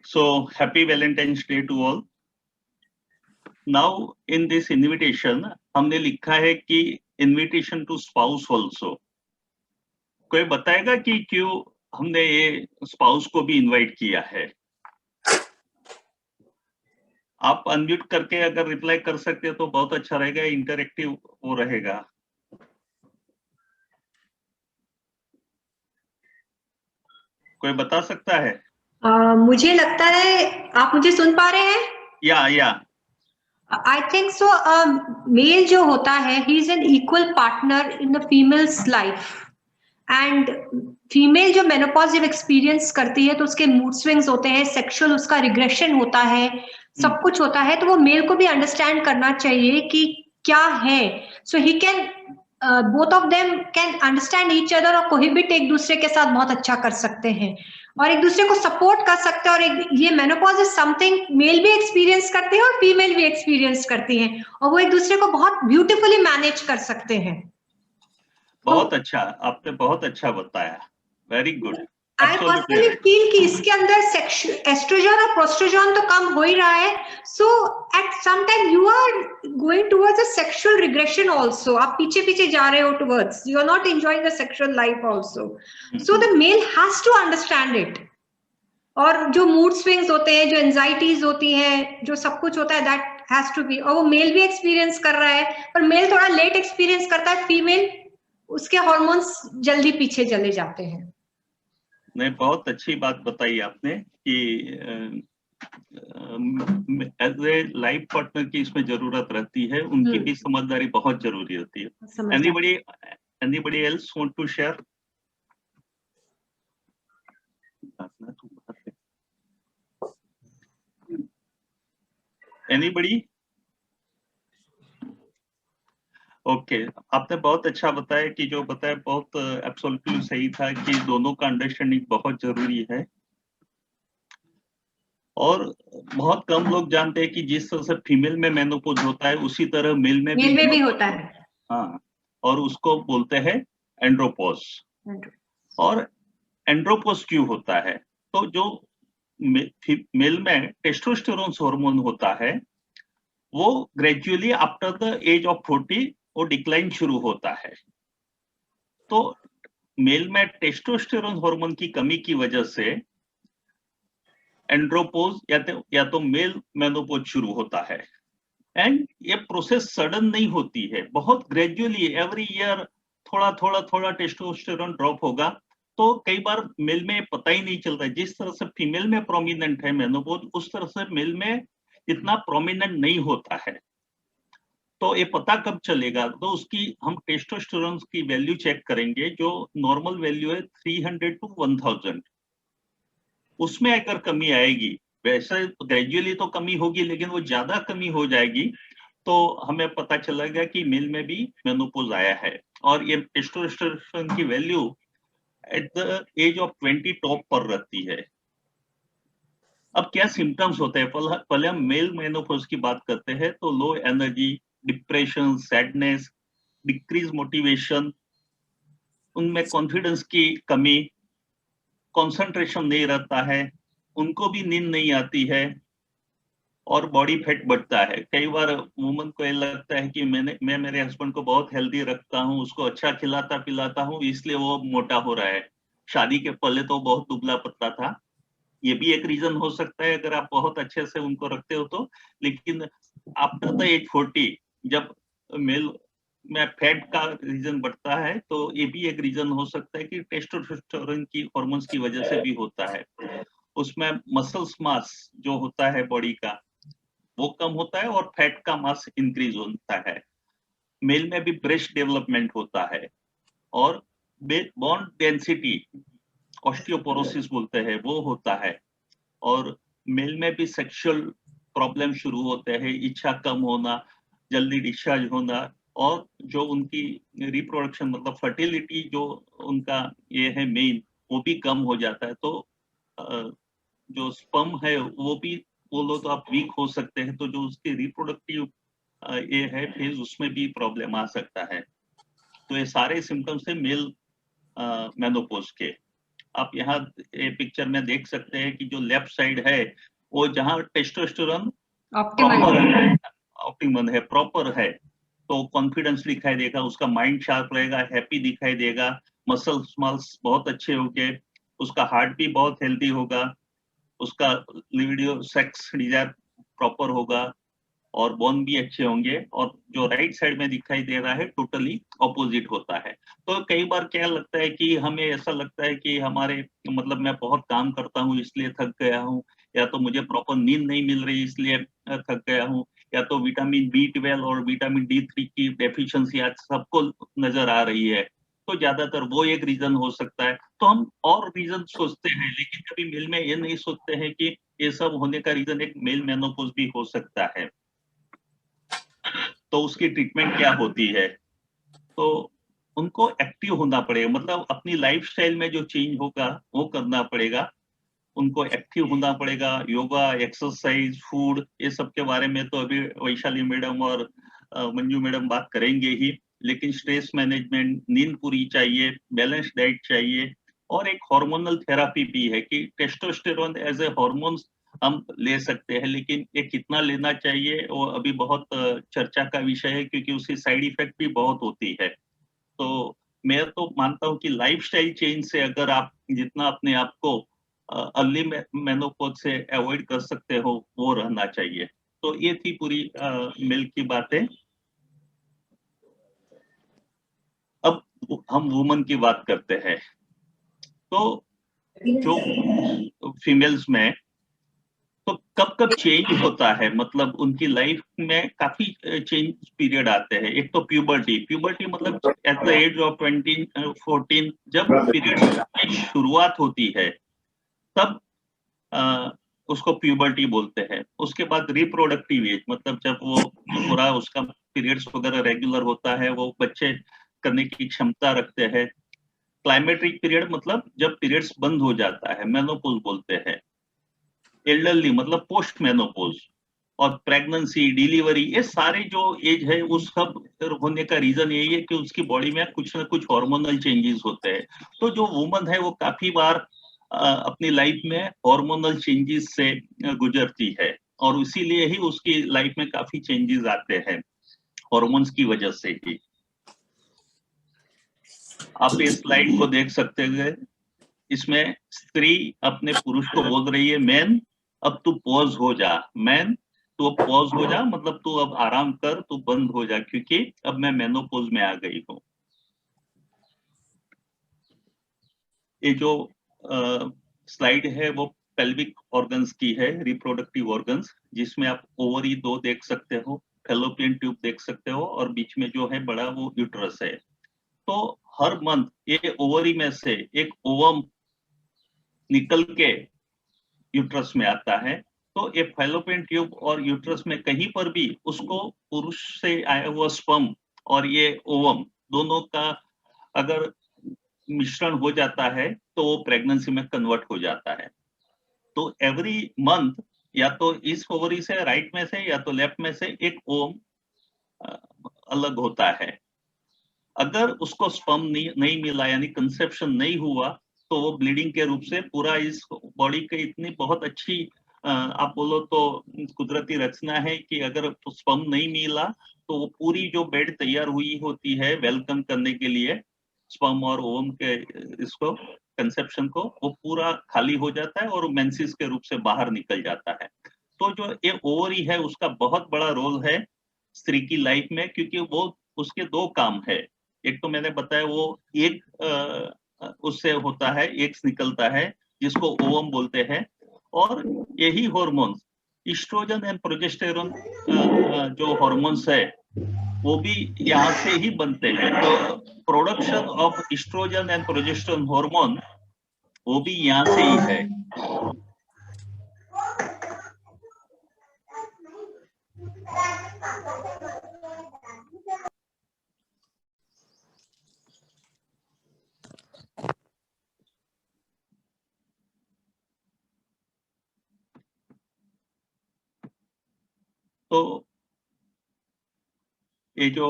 So happy Valentine's Day to all. Now in this invitation हमने लिखा है कि invitation to spouse also. कोई बताएगा कि क्यों हमने ये spouse को भी invite किया है? आप अनम्यूट करके अगर रिप्लाई कर सकते हो तो बहुत अच्छा रहेगा, इंटरैक्टिव वो रहेगा। कोई बता सकता है? मुझे लगता है आप मुझे सुन पा रहे हैं? या I think so. Male जो होता है, he is an equal partner in the female's life. And female जो मेनोपॉज एक्सपीरियंस करती है तो उसके मूड स्विंग्स होते हैं, सेक्सुअल उसका रिग्रेशन होता है, सब कुछ होता है, तो वो मेल को भी अंडरस्टैंड करना चाहिए कि क्या है। So he can both of them can understand each other और कोहिबिट एक दूसरे के साथ बहुत अच्छा कर सकते हैं और एक दूसरे को सपोर्ट कर सकते हैं। और ये मेनोपॉज इज समथिंग मेल भी एक्सपीरियंस करते हैं और फीमेल भी एक्सपीरियंस करती हैं और वो एक दूसरे को बहुत ब्यूटीफुली मैनेज कर सकते हैं। बहुत अच्छा, आपने बहुत अच्छा बताया, very good. I personally feel कि इसके अंदर एस्ट्रोजन और प्रोस्ट्रोजन तो कम हो ही रहा है, so at some time you are going towards a sexual regression also. आप पीछे पीछे जा रहे हो towards, you are not enjoying the sexual life also, so the male has to understand it. और जो मूड स्विंग्स होते हैं, जो एंजाइटीज होती हैं, जो सब कुछ होता है, दैट हैज टू बी, और वो मेल भी एक्सपीरियंस कर रहा है, पर मेल थोड़ा लेट एक्सपीरियंस करता है, फीमेल उसके हार्मोन्स जल्दी पीछे चले जाते हैं। नहीं, बहुत अच्छी बात बताई आपने कि एज ए लाइफ पार्टनर की इसमें जरूरत रहती है, उनकी भी समझदारी बहुत जरूरी होती है। Anybody else want to share? Anybody? Okay, आपने बहुत अच्छा बताया कि जो बताया बहुत एब्सोल्युटली सही था कि दोनों का अंडरस्टैंडिंग बहुत जरूरी है और बहुत कम लोग जानते हैं कि जिस तरह से फीमेल में मेनोपॉज होता है उसी तरह मेल में भी होता है। हाँ, और उसको बोलते हैं एंड्रोपॉज। और एंड्रोपॉज क्यों होता है? तो जो मेल में टेस्टोस्टेरोन हार्मोन होता है वो gradually after the age of 40 वो डिक्लाइन शुरू होता है। तो मेल में टेस्टोस्टेरोन हार्मोन की कमी की वजह से एंड्रोपोज या तो मेल मेनोपोज शुरू होता है। एंड ये प्रोसेस सडन नहीं होती है, बहुत ग्रेजुअली एवरी ईयर थोड़ा टेस्टोस्टेरोन ड्रॉप होगा। तो कई बार मेल में पता ही नहीं चलता, जिस तरह से फीमेल में प्रोमिनेंट है मेनोपोज, उस तरह से मेल में इतना प्रोमिनेंट नहीं होता है। तो ये पता कब चलेगा? तो उसकी हम टेस्टोस्टेरोन की वैल्यू चेक करेंगे, जो नॉर्मल वैल्यू है 300 to 1000। उसमें अगर कमी आएगी, वैसे ग्रेजुअली तो कमी होगी लेकिन वो ज्यादा कमी हो जाएगी, तो हमें पता चलेगा कि मेल में भी मेनोपॉज आया है। और ये टेस्टोस्टेरोन की value at the age of 20 top पर रहती है। अब क्या सिम्टम्स होते हैं? पहले हम मेल मेनोपॉज की बात करते हैं तो low energy, depression, sadness, decrease motivation, उनमें कॉन्फिडेंस की कमी, कंसंट्रेशन नहीं रहता है, उनको भी नींद नहीं आती है और बॉडी फैट बढ़ता है। कई बार वुमन को ये लगता है कि मैं मेरे हस्बैंड को बहुत हेल्दी रखता हूँ, उसको अच्छा खिलाता पिलाता हूँ, इसलिए वो मोटा हो रहा है। शादी के पहले तो बहुत दुबला पतला था। ये भी एक रीजन हो सकता है अगर आप बहुत अच्छे से उनको रखते हो तो। लेकिन आफ्टर द एज 40 जब मेल में फैट का रीजन बढ़ता है तो ये भी एक रीजन हो सकता है कि टेस्टोस्टेरोन की हार्मोन्स की वजह से भी होता है। उसमें मसल्स मास जो होता है बॉडी का वो कम होता है और फैट का मास इंक्रीज होता है। मेल में भी ब्रेस्ट डेवलपमेंट होता है और बोन डेंसिटी, ऑस्टियोपोरोसिस बोलते हैं, वो होता है। और मेल में भी सेक्सुअल प्रॉब्लम शुरू होते हैं, इच्छा कम होना, जल्दी डिस्चार्ज होना, और जो उनकी रिप्रोडक्शन मतलब फर्टिलिटी जो उनका ये है मेन, वो भी कम हो जाता है। तो जो स्पर्म है वो भी बोलो तो आप वीक हो सकते हैं। तो जो उसके रिप्रोडक्टिव ये है फेज, उसमें भी प्रॉब्लम आ सकता है। तो ये सारे सिम्टम्स है मेल मेनोपॉज के। आप यहाँ पिक्चर में देख सकते हैं कि जो लेफ्ट साइड है वो जहाँ टेस्टोस्टेरोन ऑप्टिमम है, प्रॉपर है, तो कॉन्फिडेंस दिखाई देगा, उसका माइंड शार्प रहेगा, हैप्पी दिखाई देगा, मसल्स मल्स बहुत अच्छे होंगे, उसका हार्ट भी बहुत हेल्दी होगा, उसका लिबिडो सेक्स डिजायर प्रॉपर होगा और बोन भी अच्छे होंगे। और जो राइट साइड में दिखाई दे रहा है टोटली ऑपोजिट होता है। तो कई बार क्या लगता है कि हमें ऐसा लगता है कि हमारे मतलब मैं बहुत काम करता हूँ इसलिए थक गया हूँ, या तो मुझे प्रॉपर नींद नहीं मिल रही इसलिए थक गया हूँ, या तो विटामिन B12 और विटामिन D3 की डेफिशिएंसी आज सबको नजर आ रही है, तो ज्यादातर वो एक रीजन हो सकता है। तो हम और रीजन सोचते हैं, लेकिन कभी मेल में ये नहीं सोचते हैं कि ये सब होने का रीजन एक मेल मेनोपॉज भी हो सकता है। तो उसकी ट्रीटमेंट क्या होती है? तो उनको एक्टिव होना पड़ेगा, मतलब अपनी लाइफस्टाइल में जो चेंज होगा वो करना पड़ेगा, उनको एक्टिव होना पड़ेगा। योगा, एक्सरसाइज, फूड, ये सब के बारे में तो अभी वैशाली मैडम और मंजू मैडम बात करेंगे ही, लेकिन स्ट्रेस मैनेजमेंट, नींद पूरी चाहिए, बैलेंस डाइट चाहिए, और एक हार्मोनल थेरापी भी है कि टेस्टोस्टेरोन एज ए हार्मोन हम ले सकते हैं, लेकिन ये कितना लेना चाहिए वो अभी बहुत चर्चा का विषय है, क्योंकि उसकी साइड इफेक्ट भी बहुत होती है। तो मैं तो मानता हूँ कि लाइफस्टाइल चेंज से अगर आप जितना अपने आप को अर्ली मेनोपॉज से अवॉइड कर सकते हो वो रहना चाहिए। तो ये थी पूरी मिल की बातें। अब हम वुमन की बात करते हैं। तो जो फीमेल्स में तो कब कब चेंज होता है, मतलब उनकी लाइफ में काफी चेंज पीरियड आते हैं। एक तो प्यूबर्टी, प्यूबर्टी मतलब एट द एज ऑफ 14 जब पीरियड्स की शुरुआत होती है तब उसको प्यूबर्टी बोलते हैं। उसके बाद रिप्रोडक्टिव एज, मतलब जब वो पूरा उसका पीरियड्स वगैरह रेगुलर होता है, वो बच्चे करने की क्षमता रखते हैं। क्लाइमेट्रिक पीरियड मतलब जब पीरियड्स बंद हो जाता है, मेनोपॉज बोलते हैं। एल्डरली मतलब पोस्ट मेनोपॉज। और प्रेगनेंसी, डिलीवरी, ये सारे जो एज है उस सब होने का रीजन यही है कि उसकी बॉडी में कुछ ना कुछ हार्मोनल चेंजेस होते हैं। तो जो वुमन है वो काफी बार अपनी लाइफ में हार्मोनल चेंजेस से गुजरती है, और इसीलिए ही उसकी लाइफ में काफी चेंजेस आते हैं हार्मोन्स की वजह से ही। आप इस स्लाइड को देख सकते हैं, इसमें स्त्री अपने पुरुष को बोल रही है, मैन अब तू पॉज हो जा, मैन तू अब पॉज हो जा, मतलब तू अब आराम कर, तू बंद हो जा, क्योंकि अब मैं मेनोपॉज में आ गई हूँ। ये जो स्लाइड है वो पेल्विक ऑर्गन्स की है, रिप्रोडक्टिव ऑर्गन्स, जिसमें आप ओवरी 2 देख सकते हो, फैलोपियन ट्यूब देख सकते हो, और बीच में जो है बड़ा वो यूट्रस है। तो हर मंथ ये ओवरी में से एक ओवम निकल के यूट्रस में आता है। तो ये फैलोपियन ट्यूब और यूट्रस में कहीं पर भी उसको पुरुष से आया हुआ स्पर्म और ये ओवम दोनों का अगर मिश्रण हो जाता है तो वो प्रेगनेंसी में कन्वर्ट हो जाता है। तो एवरी मंथ या तो इस ओवरी से, राइट में से, या तो लेफ्ट में से एक ओवम अलग होता है। अगर उसको स्पर्म नहीं मिला, यानी कंसेप्शन नहीं हुआ, तो वो ब्लीडिंग के रूप से पूरा इस बॉडी के इतनी बहुत अच्छी आप बोलो तो कुदरती रचना है कि अगर स्पर्म नहीं मिला तो वो पूरी जो बेड तैयार हुई होती है वेलकम करने के लिए स्पर्म और ओवम के इसको कंसेप्शन को, वो पूरा खाली हो जाता है और मेंसिस के रूप से बाहर निकल जाता है। तो जो ये ओवरी है उसका बहुत बड़ा रोल है स्त्री की लाइफ में, क्योंकि वो उसके 2 काम है। एक तो मैंने बताया वो एक उससे होता है, एग्स निकलता है जिसको ओवम बोलते हैं, और यही हॉर्मोन्स ईस्ट्रोजन एंड प्रोजेस्टेरोन जो हॉर्मोन्स है वो भी यहाँ से ही बनते हैं। तो production of oestrogen and progesterone hormone वो भी यहाँ से ही है। तो ये जो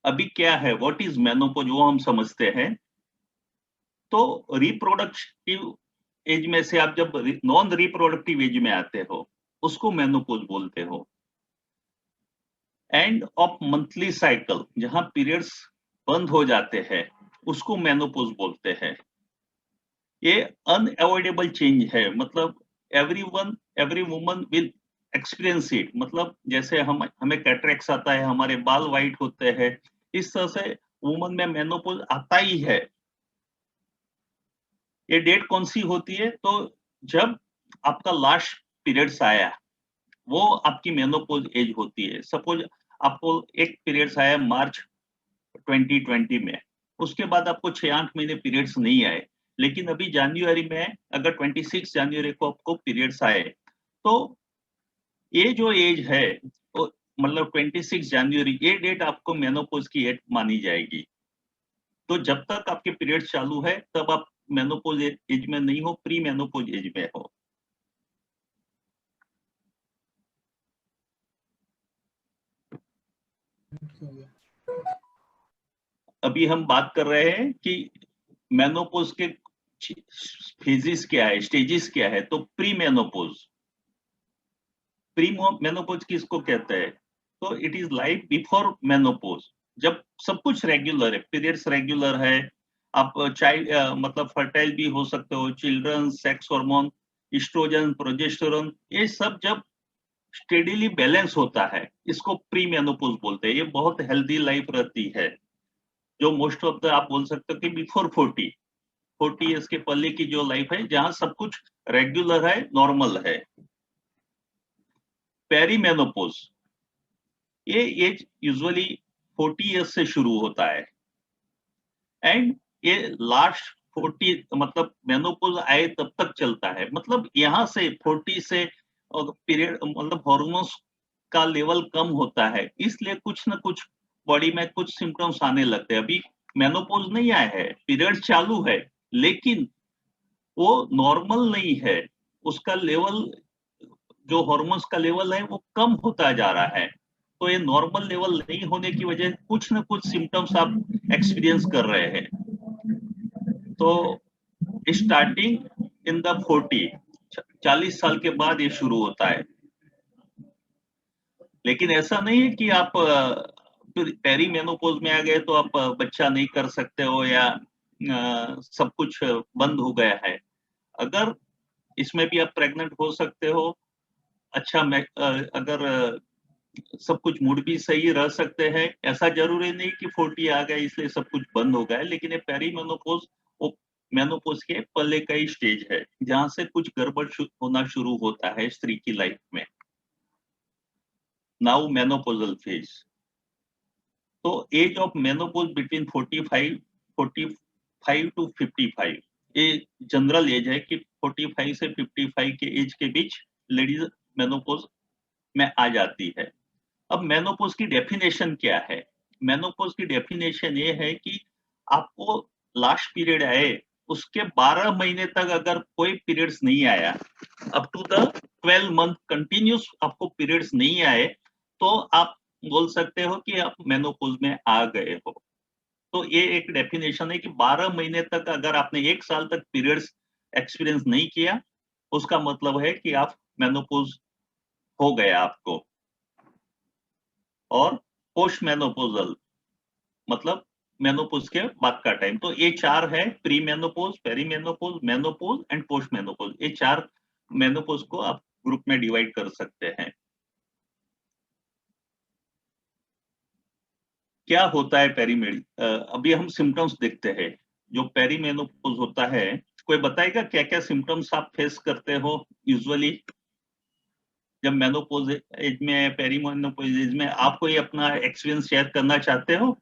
अभी क्या है, व्हाट इज मेनोपॉज, वो हम समझते हैं। तो रिप्रोडक्टिव एज में से आप जब नॉन रिप्रोडक्टिव एज में आते हो, उसको मेनोपॉज बोलते हो। एंड ऑफ मंथली साइकिल, जहां पीरियड्स बंद हो जाते हैं, उसको मेनोपॉज बोलते हैं। ये अनअवॉइडेबल चेंज है, मतलब every woman will experience it. मतलब जैसे हमें कैटरेक्स आता है, हमारे बाल वाइट होते हैं, इस तरह से वुमन में मेनोपॉज आता ही है। ये डेट कौन सी होती है? तो जब आपका लास्ट पीरियड्स आया, वो आपकी मेनोपॉज एज होती है। सपोज आपको एक पीरियड्स आया मार्च 2020 में, उसके बाद आपको 6-8 महीने पीरियड्स नहीं आए, लेकिन अभी जनवरी में अगर 26 जनवरी को आपको पीरियड्स आए, तो ये जो एज है, वो मतलब 26 जनवरी, ये डेट आपको मेनोपॉज की एज मानी जाएगी। तो जब तक आपके पीरियड्स चालू है, तब आप मेनोपॉज एज में नहीं हो, प्री मेनोपॉज एज में हो। अभी हम बात कर रहे हैं कि मेनोपॉज के फेजेस क्या है, स्टेजेस क्या है। तो प्री मेनोपॉज, प्री मेनोपॉज किसको कहते हैं? तो it is life before menopause, जब सब कुछ रेगुलर है, पीरियड्स रेगुलर है, आप चाइल्ड मतलब फर्टाइल भी हो सकते हो, children, sex hormone, oestrogen, progesterone, ये सब जब स्टेडीली बैलेंस होता है, इसको प्री मेनोपॉज बोलते हैं। ये बहुत हेल्दी लाइफ रहती है, जो मोस्ट ऑफ द आप बोल सकते हो कि बिफोर 40 ईयर्स के पहले की जो लाइफ है, जहां सब कुछ रेगुलर है, नॉर्मल है। पेरीमेनोपॉज, ये एज यूजुअली 40 ईयर्स से शुरू होता है, एंड ये लास्ट 40, मतलब मेनोपॉज आए तब तक चलता है। मतलब यहाँ से 40 से पीरियड, मतलब हार्मोन्स का लेवल कम होता है, इसलिए कुछ ना कुछ बॉडी में कुछ सिम्टम्स आने लगते हैं। अभी मेनोपॉज नहीं आया है, पीरियड चालू है, लेकिन वो नॉर्मल नहीं है, उसका लेवल, जो हार्मोन्स का लेवल है, वो कम होता जा रहा है। तो ये नॉर्मल लेवल नहीं होने की वजह से कुछ ना कुछ सिम्टम्स आप एक्सपीरियंस कर रहे हैं। तो स्टार्टिंग इन द 40 साल के बाद ये शुरू होता है। लेकिन ऐसा नहीं है कि आप पेरी मेनोपॉज में आ गए तो आप बच्चा नहीं कर सकते हो, या सब कुछ बंद हो गया है। अगर इसमें भी आप प्रेग्नेंट हो सकते हो, अच्छा अगर सब कुछ मूड भी सही रह सकते हैं। ऐसा जरूरी नहीं कि 40 आ गए इसलिए सब कुछ बंद हो गया है, लेकिन ये पेरी मेनोपॉज वो मेनोपॉज के पहले का ही स्टेज है, जहां से कुछ गड़बड़ होना शुरू होता है स्त्री की लाइफ में। Now menopausal phase. तो age of menopause between 45 to 55, ये जनरल एज है कि 45 से 55 के एज के बीच लेडीज मेनोपॉज में आ जाती है। अब मेनोपॉज की डेफिनेशन क्या है? मेनोपॉज की डेफिनेशन ये है कि आपको लास्ट पीरियड आए, उसके 12 महीने तक अगर कोई पीरियड्स नहीं आया, up to the 12 month continuous आपको पीरियड्स नहीं आए, तो आप बोल सकते हो कि आप मेनोपॉज में आ गए हो। तो ये एक डेफिनेशन है कि 12 महीने तक अगर आपने 1 साल तक पीरियड्स एक्सपीरियंस नहीं किया, उसका मतलब है कि आप मेनोपॉज हो गया आपको। और पोस्ट मेनोपोजल, मतलब मेनोपोज के बाद का टाइम। तो ये 4 है, pre menopause, peri menopause, menopause and post menopause. ये 4 मेनोपोज को आप ग्रुप में डिवाइड कर सकते हैं। क्या होता है पेरीमेड? अभी हम सिम्टम्स देखते हैं। जो पेरीमेनोपोज होता है, कोई बताएगा क्या क्या सिम्टम्स आप फेस करते हो यूजुअली जब मेनोपोज एज में, पेरीमेनोपोज एज में? आप कोई अपना एक्सपीरियंस शेयर करना चाहते हो?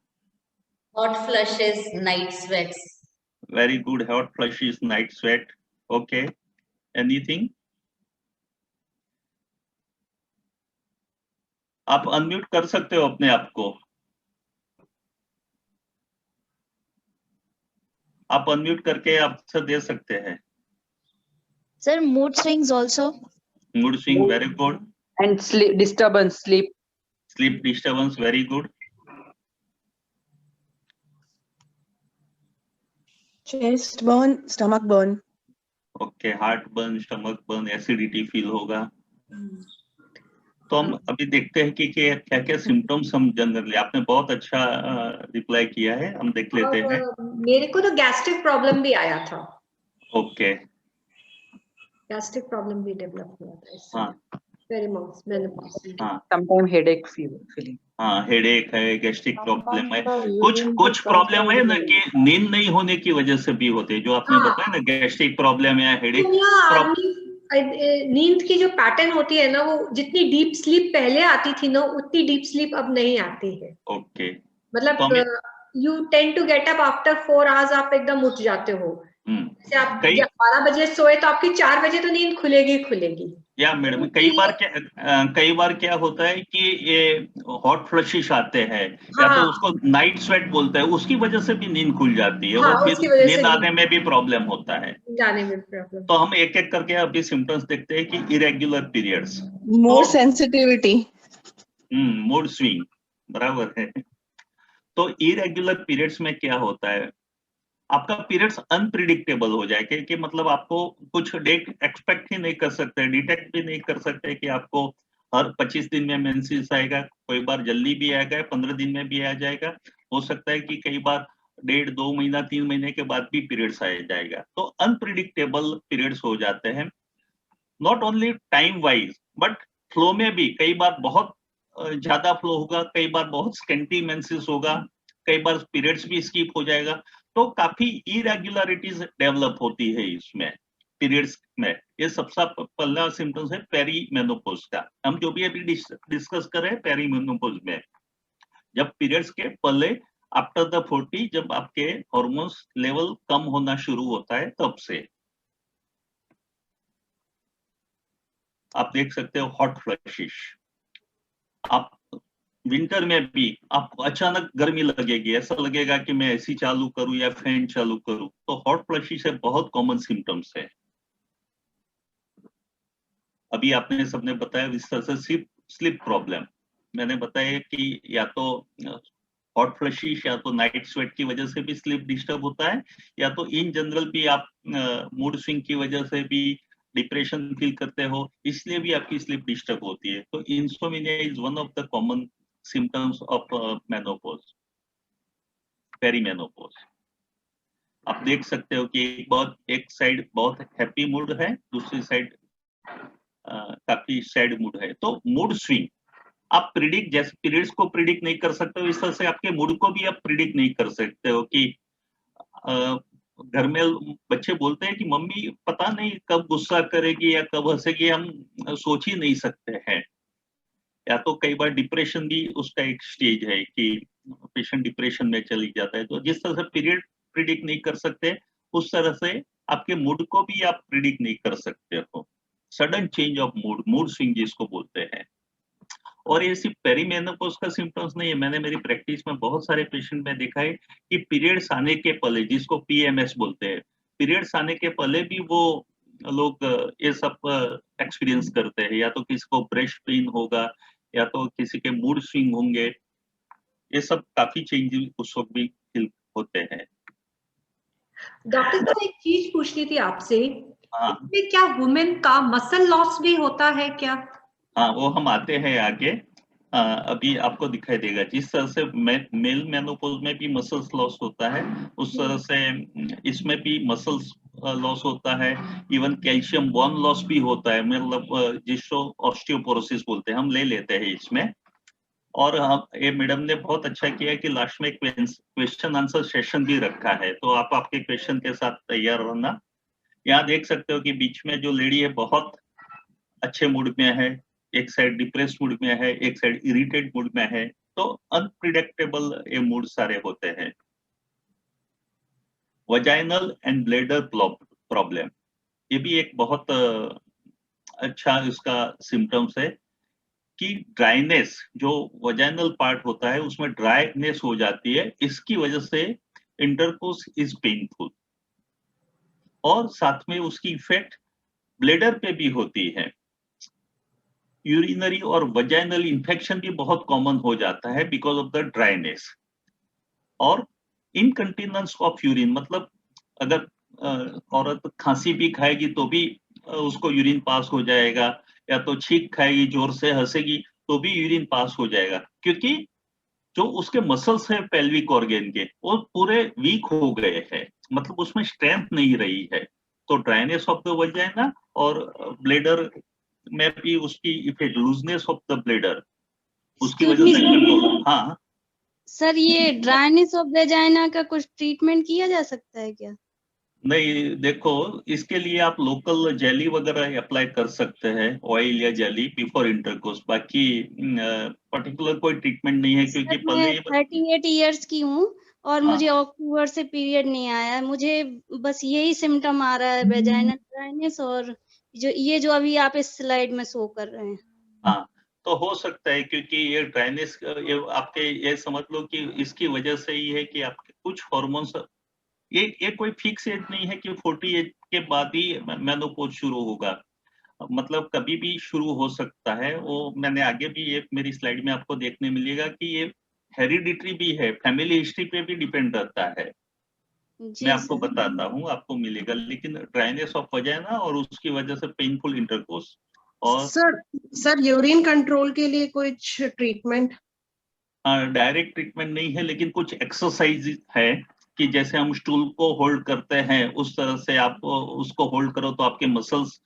Hot flushes, night sweats. Very good. Hot flushes, night sweat. Okay. Anything? आप अनम्यूट कर सकते हो अपने आप को। आप अनम्यूट करके आंसर दे सकते हैं। Sir, mood swings also. Mood swing, very good. And sleep disturbance, sleep Sleep disturbance, very good. Chest burn, stomach burn. Okay, heart burn, stomach burn, acidity feel होगा। तो हम अभी देखते हैं कि क्या क्या सिम्टम्स हम जनरली, आपने बहुत अच्छा रिप्लाई किया है, हम देख लेते हैं। मेरे को तो गैस्ट्रिक प्रॉब्लम भी आया था। ओके, गैस्ट्रिक प्रॉब्लम भी डेवलप हुआ था इससे। हाँ मेनोपॉज। हाँ Sometimes headache feeling. हाँ, हेडेक है, गैस्ट्रिक प्रॉब्लम है, कुछ प्रॉब्लम है ना कि नींद नहीं होने की वजह से भी होते हैं, जो आपने हाँ। बताया ना, गैस्ट्रिक प्रॉब्लम या हेडेक। नींद की जो पैटर्न होती है ना, वो जितनी डीप स्लीप पहले आती थी ना, उतनी डीप स्लीप अब नहीं आती है। ओके, मतलब you tend to get up after 4 hours, आप एकदम उठ जाते हो। जैसे आप 12 बजे सोए तो आपकी 4 बजे तो नींद खुलेगी। या मैडम, कई बार क्या होता है कि ये हॉट फ्लशिश आते हैं, या तो उसको नाइट स्वेट बोलते हैं, उसकी वजह से भी नींद खुल जाती है, और फिर नींद आने में भी प्रॉब्लम होता है। तो हम एक एक करके अभी सिम्टम्स देखते हैं कि irregular periods, More sensitivity. Mood swing, बराबर है। तो इरेग्युलर पीरियड्स में क्या होता है, आपका पीरियड्स अनप्रिडिक्टेबल हो जाए कि मतलब आपको कुछ डेट एक्सपेक्ट ही नहीं कर सकते, डिटेक्ट भी नहीं कर सकते कि आपको हर 25 दिन में मेंसेस आएगा, कोई बार जल्दी भी आएगा, 15 दिन में भी आ जाएगा, हो सकता है कि कई बार 1.5-2 महीना 3 महीने के बाद भी पीरियड्स आ जाएगा। तो अनप्रिडिक्टेबल पीरियड्स हो जाते हैं, not only time wise but flow में भी। कई बार बहुत ज्यादा फ्लो होगा, कई बार बहुत स्केंटी मेंसेस होगा, कई बार पीरियड्स भी स्किप हो जाएगा। तो काफी इरेग्युलरिटीज डेवलप होती है इसमें, पीरियड्स में। ये सबसे पहला सिम्टम्स है पेरीमेनोपॉज का। हम जो भी अभी डिस्कस कर रहे हैं पेरीमेनोपॉज में, जब पीरियड्स के पहले, आफ्टर द 40, जब आपके हार्मोन्स लेवल कम होना शुरू होता है, तब से आप देख सकते हो हॉट फ्लशिश। आप विंटर में भी आपको अचानक गर्मी लगेगी, ऐसा लगेगा कि मैं एसी चालू करूं या फैन चालू करूं। तो हॉट फ्लशिश है, बहुत कॉमन सिम्टम्स है। अभी आपने सबने बताया इस तरह से स्लीप प्रॉब्लम, मैंने बताया कि या तो हॉट फ्लशिश या तो नाइट स्वेट की वजह से भी स्लीप डिस्टर्ब होता है, या तो इन जनरल भी आप मूड स्विंग की वजह से भी डिप्रेशन फील करते हो, इसलिए भी आपकी स्लीप डिस्टर्ब होती है। तो insomnia is one of the common symptoms of menopause, perimenopause. आप देख सकते हो कि एक साइड बहुत हैप्पी मूड है, दूसरी साइड काफी सैड मूड है। तो मूड स्विंग आप प्रिडिक्ट, जैसे पीरियड्स को प्रिडिक्ट नहीं कर सकते हो, इस तरह से आपके मूड को भी आप प्रिडिक्ट नहीं कर सकते हो कि घर में बच्चे बोलते हैं कि मम्मी पता नहीं कब गुस्सा करेगी या कब हंसेगी, हम सोच ही नहीं सकते हैं। या तो कई बार डिप्रेशन भी उसका एक स्टेज है कि पेशेंट डिप्रेशन में चली जाता है। तो जिस तरह से पीरियड प्रिडिक्ट नहीं कर सकते, उस तरह से आपके मूड को भी आप प्रिडिक्ट नहीं कर सकते हो। Sudden change of mood swing जिसको बोलते हैं। और ये सिर्फ पेरीमेनोपॉज का सिम्टम्स नहीं है, मैंने मेरी प्रैक्टिस में बहुत सारे पेशेंट में देखा है कि पीरियड्स आने के पहले, जिसको पीएमएस बोलते हैं, पीरियड्स आने के पहले भी वो लोग ये सब एक्सपीरियंस करते हैं। या तो किसी को ब्रेस्ट पेन होगा, या तो किसी के मूड स्विंग होंगे, ये सब काफी चेंजेस उस वक्त भी फील होते हैं। डॉक्टर साहब, एक चीज पूछनी थी आपसे, हाँ, इसमें क्या वुमेन का मसल लॉस भी होता है क्या? हाँ, वो हम आते हैं आगे। अभी आपको दिखाई देगा, जिस तरह से मेल मेनोपॉज में भी मसल्स लॉस होता है, उस तरह से इसमें भी मसल्स लॉस होता है। इवन कैल्शियम बोन लॉस भी होता है, मतलब जिसको ऑस्टियोपोरोसिस बोलते हैं, हम ले लेते हैं इसमें। और ये मैडम ने बहुत अच्छा किया कि लास्ट में क्वेश्चन आंसर सेशन भी रखा है, तो आप आपके क्वेश्चन के साथ तैयार रहना। यहाँ देख सकते हो कि बीच में जो लेडी है बहुत अच्छे मूड में है, एक साइड डिप्रेस मूड में है, एक साइड इरिटेट मूड में है। तो अनप्रिडिक्टेबल ये मूड सारे होते हैं। वजाइनल एंड ब्लैडर प्रॉब्लम, ये भी एक बहुत अच्छा इसका सिम्टम्स है कि ड्राइनेस, जो वजाइनल पार्ट होता है उसमें ड्राइनेस हो जाती है, इसकी वजह से इंटरकोर्स इज पेनफुल। और साथ में उसकी इफेक्ट ब्लैडर पे भी होती है। यूरिनरी और वजाइनल इन्फेक्शन भी बहुत कॉमन हो जाता है बिकॉज ऑफ द ड्राइनेस। और इनकंटिनेंस ऑफ यूरिन, मतलब अगर औरत खांसी भी खाएगी तो भी उसको यूरिन पास हो जाएगा, या तो छींक खाएगी, जोर से हंसेगी तो भी यूरिन पास हो जाएगा, क्योंकि जो उसके मसल्स है पेल्विक ऑर्गन के वो पूरे वीक हो गए हैं, मतलब उसमें स्ट्रेंथ नहीं रही है। तो ड्राइनेस ऑफ द वजाइना और ब्लेडर में भी उसकी effect, looseness of the bladder, उसकी Excuse वजह me, से sir. कंट्रोल। हाँ सर ये ड्राइनेस ऑफ वेजाइना का कुछ ट्रीटमेंट किया जा सकता है क्या? नहीं, देखो इसके लिए आप लोकल जेली वगैरह अप्लाई कर सकते हैं, ऑयल या जेली बिफोर इंटरकोर्स। बाकी पर्टिकुलर कोई ट्रीटमेंट नहीं है, क्योंकि सर मैं 38 इयर्स की हूँ और हाँ। मुझे अक्टूबर से पीरियड नहीं आया है। मुझे बस यही सिम्टम आ रहा है, वेजाइनल ड्राइनेस, और जो अभी आप इस स्लाइड में शो कर रहे हैं। हाँ, तो हो सकता है, क्योंकि ये ड्राइनेस ये आपके, ये समझ लो कि इसकी वजह से ही है कि आपके कुछ हार्मोन्स, ये कोई फिक्स एज नहीं है कि 40 एज के बाद ही मेनोपॉज शुरू होगा, मतलब कभी भी शुरू हो सकता है। वो मैंने आगे भी ये मेरी स्लाइड में आपको देखने मिलेगा कि ये हेरिडिटरी भी है, फैमिली हिस्ट्री पे भी डिपेंड रहता है। मैं जी आपको सर। बताता हूँ, आपको मिलेगा। लेकिन ड्राइनेस ऑफ वजाइना और उसकी वजह से पेनफुल इंटरकोर्स और सर यूरिन कंट्रोल के लिए कुछ ट्रीटमेंट? डायरेक्ट ट्रीटमेंट नहीं है, लेकिन कुछ एक्सरसाइज है कि जैसे हम स्टूल को होल्ड करते हैं उस तरह से आप उसको होल्ड करो तो आपके मसल्स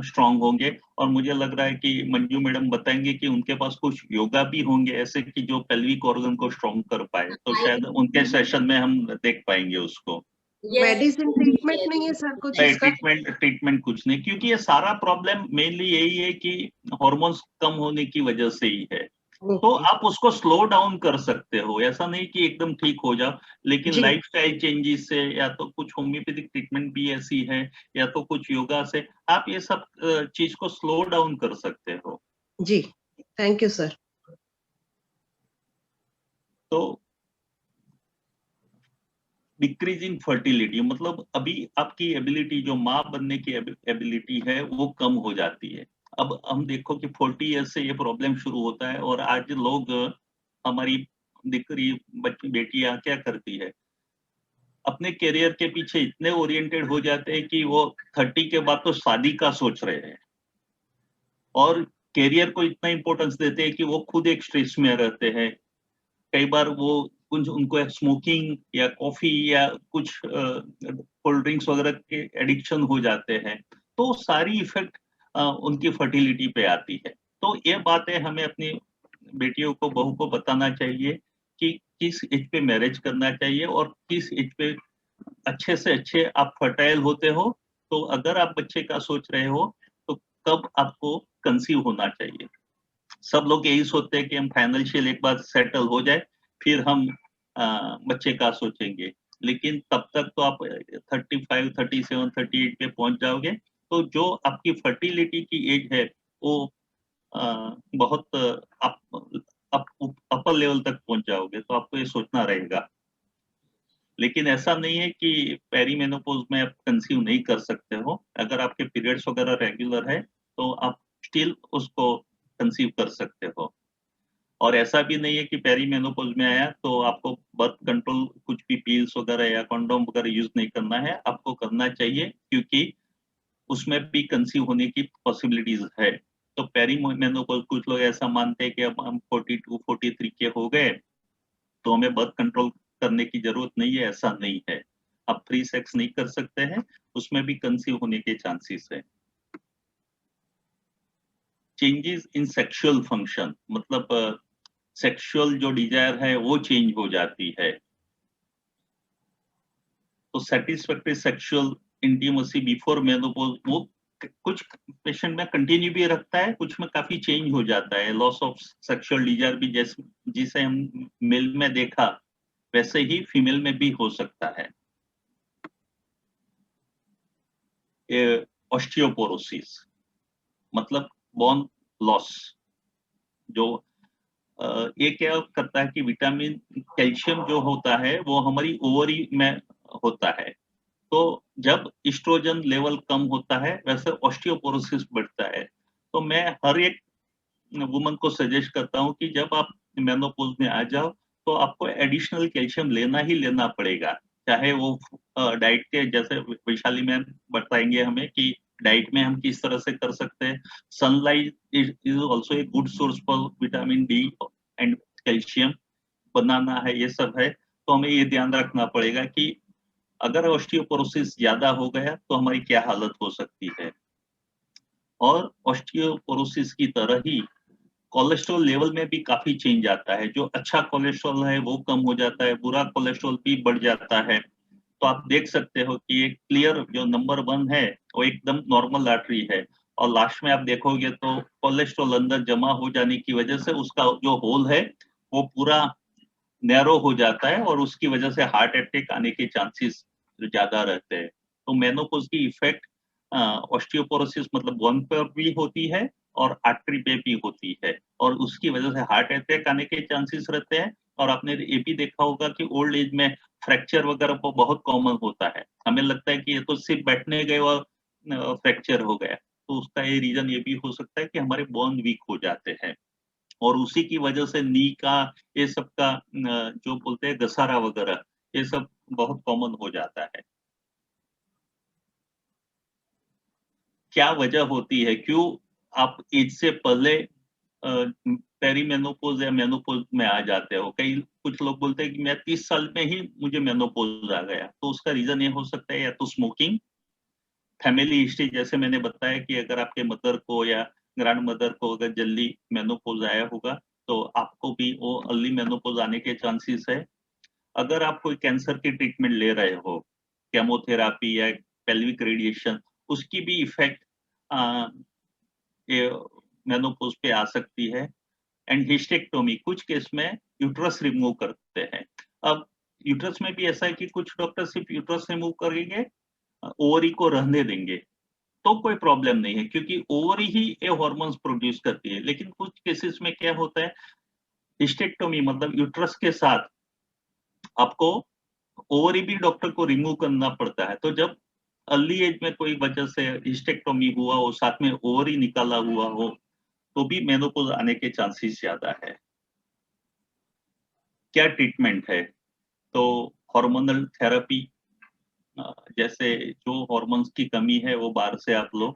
स्ट्रांग होंगे। और मुझे लग रहा है कि मंजू मैडम बताएंगे कि उनके पास कुछ योगा भी होंगे ऐसे कि जो पेल्विक ऑर्गन को स्ट्रांग कर पाए, तो शायद उनके सेशन में हम देख पाएंगे उसको। मेडिसिन ट्रीटमेंट नहीं है सर कुछ नहीं, इसका? ट्रीटमेंट कुछ नहीं, क्योंकि ये सारा प्रॉब्लम मेनली यही है कि हार्मोन्स कम होने की वजह से ही है। तो आप उसको स्लो डाउन कर सकते हो, ऐसा नहीं कि एकदम ठीक हो जाओ, लेकिन जी। लाइफस्टाइल चेंजेस से, या तो कुछ होम्योपैथिक ट्रीटमेंट भी ऐसी है, या तो कुछ योगा से आप ये सब चीज को स्लो डाउन कर सकते हो। जी, थैंक यू सर। तो डिक्रीज इन फर्टिलिटी मतलब अभी आपकी एबिलिटी, जो माँ बनने की एबिलिटी है वो कम हो जाती है। अब हम देखो कि 40 ईयर्स से ये प्रॉब्लम शुरू होता है, और आज लोग, हमारी दिकरी बच्ची बेटियां क्या करती है, अपने करियर के पीछे इतने ओरिएंटेड हो जाते हैं कि वो 30 के बाद तो शादी का सोच रहे हैं, और करियर को इतना इंपॉर्टेंस देते हैं कि वो खुद एक स्ट्रेस में रहते हैं। कई बार वो कुछ उनको स्मोकिंग या कॉफी या कुछ कोल्ड ड्रिंक्स वगैरह के एडिक्शन हो जाते हैं, तो सारी इफेक्ट उनकी फर्टिलिटी पे आती है। तो ये बातें हमें अपनी बेटियों को, बहू को बताना चाहिए कि किस एज पे मैरिज करना चाहिए और किस एज पे अच्छे से अच्छे आप फर्टाइल होते हो। तो अगर आप बच्चे का सोच रहे हो तो कब आपको कंसीव होना चाहिए। सब लोग यही सोचते हैं कि हम फाइनेंशियल एक बार सेटल हो जाए फिर हम बच्चे का सोचेंगे, लेकिन तब तक तो आप 35, 37, 38 पे पहुंच जाओगे। तो जो आपकी फर्टिलिटी की एज है वो बहुत अपर लेवल तक पहुंच जाओगे, तो आपको ये सोचना रहेगा। लेकिन ऐसा नहीं है कि पेरीमेनोपॉज में आप कंसीव नहीं कर सकते हो। अगर आपके पीरियड्स वगैरह रेगुलर है तो आप स्टिल उसको कंसीव कर सकते हो। और ऐसा भी नहीं है कि पेरीमेनोपॉज में आया तो आपको बर्थ कंट्रोल कुछ भी पिल्स वगैरह या कंडोम वगैरह यूज नहीं करना है, आपको करना चाहिए, क्योंकि उसमें भी कंसीव होने की पॉसिबिलिटीज है। तो पेरीमेनोपॉज, कुछ लोग ऐसा मानते हैं कि अब हम 42, 43 के हो गए तो हमें बर्थ कंट्रोल करने की जरूरत नहीं है। ऐसा नहीं है, आप फ्री सेक्स नहीं कर सकते हैं, उसमें भी कंसीव होने के चांसेस है। चेंजेस इन सेक्सुअल फंक्शन मतलब सेक्सुअल जो डिजायर है वो चेंज हो जाती है। तो satisfactory sexual intimacy before menopause वो कुछ पेशेंट में कंटिन्यू भी रखता है, कुछ में काफी चेंज हो जाता है। लॉस ऑफ सेक्सुअल डिजायर भी जैसे जिसे हम मेल में देखा वैसे ही फीमेल में भी हो सकता है। ऑस्टियोपोरोसिस मतलब बोन लॉस, जो ये क्या करता है कि विटामिन कैल्शियम जो होता है वो हमारी ओवरी में होता है। तो जब एस्ट्रोजन लेवल कम होता है वैसे ऑस्टियोपोरोसिस बढ़ता है। तो मैं हर एक वुमन को सजेस्ट करता हूँ कि जब आप मेनोपॉज में आ जाओ तो आपको एडिशनल कैल्शियम लेना ही लेना पड़ेगा, चाहे वो डाइट के जैसे वैशाली मैम बताएंगे हमें कि डाइट में हम किस तरह से कर सकते हैं। Sunlight is also a good source for vitamin D and calcium, बनाना है, ये सब है। तो हमें ये ध्यान रखना पड़ेगा कि अगर ऑस्टियोपोरोसिस ज्यादा हो गया तो हमारी क्या हालत हो सकती है। और ऑस्टियोपोरोसिस की तरह ही कोलेस्ट्रॉल लेवल में भी काफी चेंज आता है। जो अच्छा कोलेस्ट्रॉल है वो कम हो जाता है, बुरा कोलेस्ट्रॉल भी बढ़ जाता है। तो आप देख सकते हो कि एक क्लियर जो नंबर 1 है वो एकदम नॉर्मल आर्टरी है, और लास्ट में आप देखोगे तो कोलेस्ट्रॉल अंदर जमा हो जाने की वजह से उसका जो होल है वो पूरा नैरो हो जाता है, और उसकी वजह से हार्ट अटैक आने के चांसेस ज्यादा रहते हैं। तो मेनोपॉज की इफेक्ट ऑस्टियोपोरोसिस मतलब बोन पर भी होती है और आर्टरी पे भी होती है, और उसकी वजह से हार्ट अटैक आने के चांसेस रहते हैं। और आपने ये भी देखा होगा कि ओल्ड एज में फ्रैक्चर वगैरह वो बहुत कॉमन होता है। हमें लगता है कि ये तो सिर्फ बैठने गए और फ्रैक्चर हो गया, तो उसका ये रीजन ये भी हो सकता है कि हमारे बोन वीक हो जाते हैं, और उसी की वजह से नी का ये सब का जो बोलते हैं घसारा वगैरह, ये सब बहुत कॉमन हो जाता है। क्या वजह होती है, क्यों आप एज से पहले पेरीमेनोपॉज या मेनोपॉज में आ जाते हो। कुछ लोग बोलते हैं कि मैं 30 साल में ही मुझे मेनोपॉज आ गया, तो उसका रीजन ये हो सकता है या तो स्मोकिंग, फैमिली हिस्ट्री, जैसे मैंने बताया कि अगर आपके मदर को या ग्रैंड मदर को अगर जल्दी मेनोपॉज आया होगा तो आपको भी वो अर्ली मेनोपॉज आने के चांसेस है। अगर आप कोई कैंसर की ट्रीटमेंट ले रहे हो, केमोथेरापी या पेल्विक रेडिएशन, उसकी भी इफेक्ट मेनोपॉज पे आ सकती है। एंड हिस्टेक्टोमी, कुछ केस में यूट्रस रिमूव करते हैं। अब यूट्रस में भी ऐसा है कि कुछ डॉक्टर सिर्फ यूट्रस रिमूव करेंगे, ओवरी को रहने देंगे, तो कोई प्रॉब्लम नहीं है क्योंकि ओवरी ही ये हार्मोन्स प्रोड्यूस करती है। लेकिन कुछ केसेस में क्या होता है, हिस्टेक्टोमी मतलब यूट्रस के साथ आपको ओवरी भी डॉक्टर को रिमूव करना पड़ता है। तो जब अर्ली एज में कोई वजह से हिस्टेक्टोमी हुआ हो, साथ में ओवरी निकाला हुआ हो, तो भी मेनोपॉज आने के चांसेस ज्यादा है। क्या ट्रीटमेंट है, तो हार्मोनल थेरेपी, जैसे जो हार्मोन्स की कमी है वो बाहर से आप लो,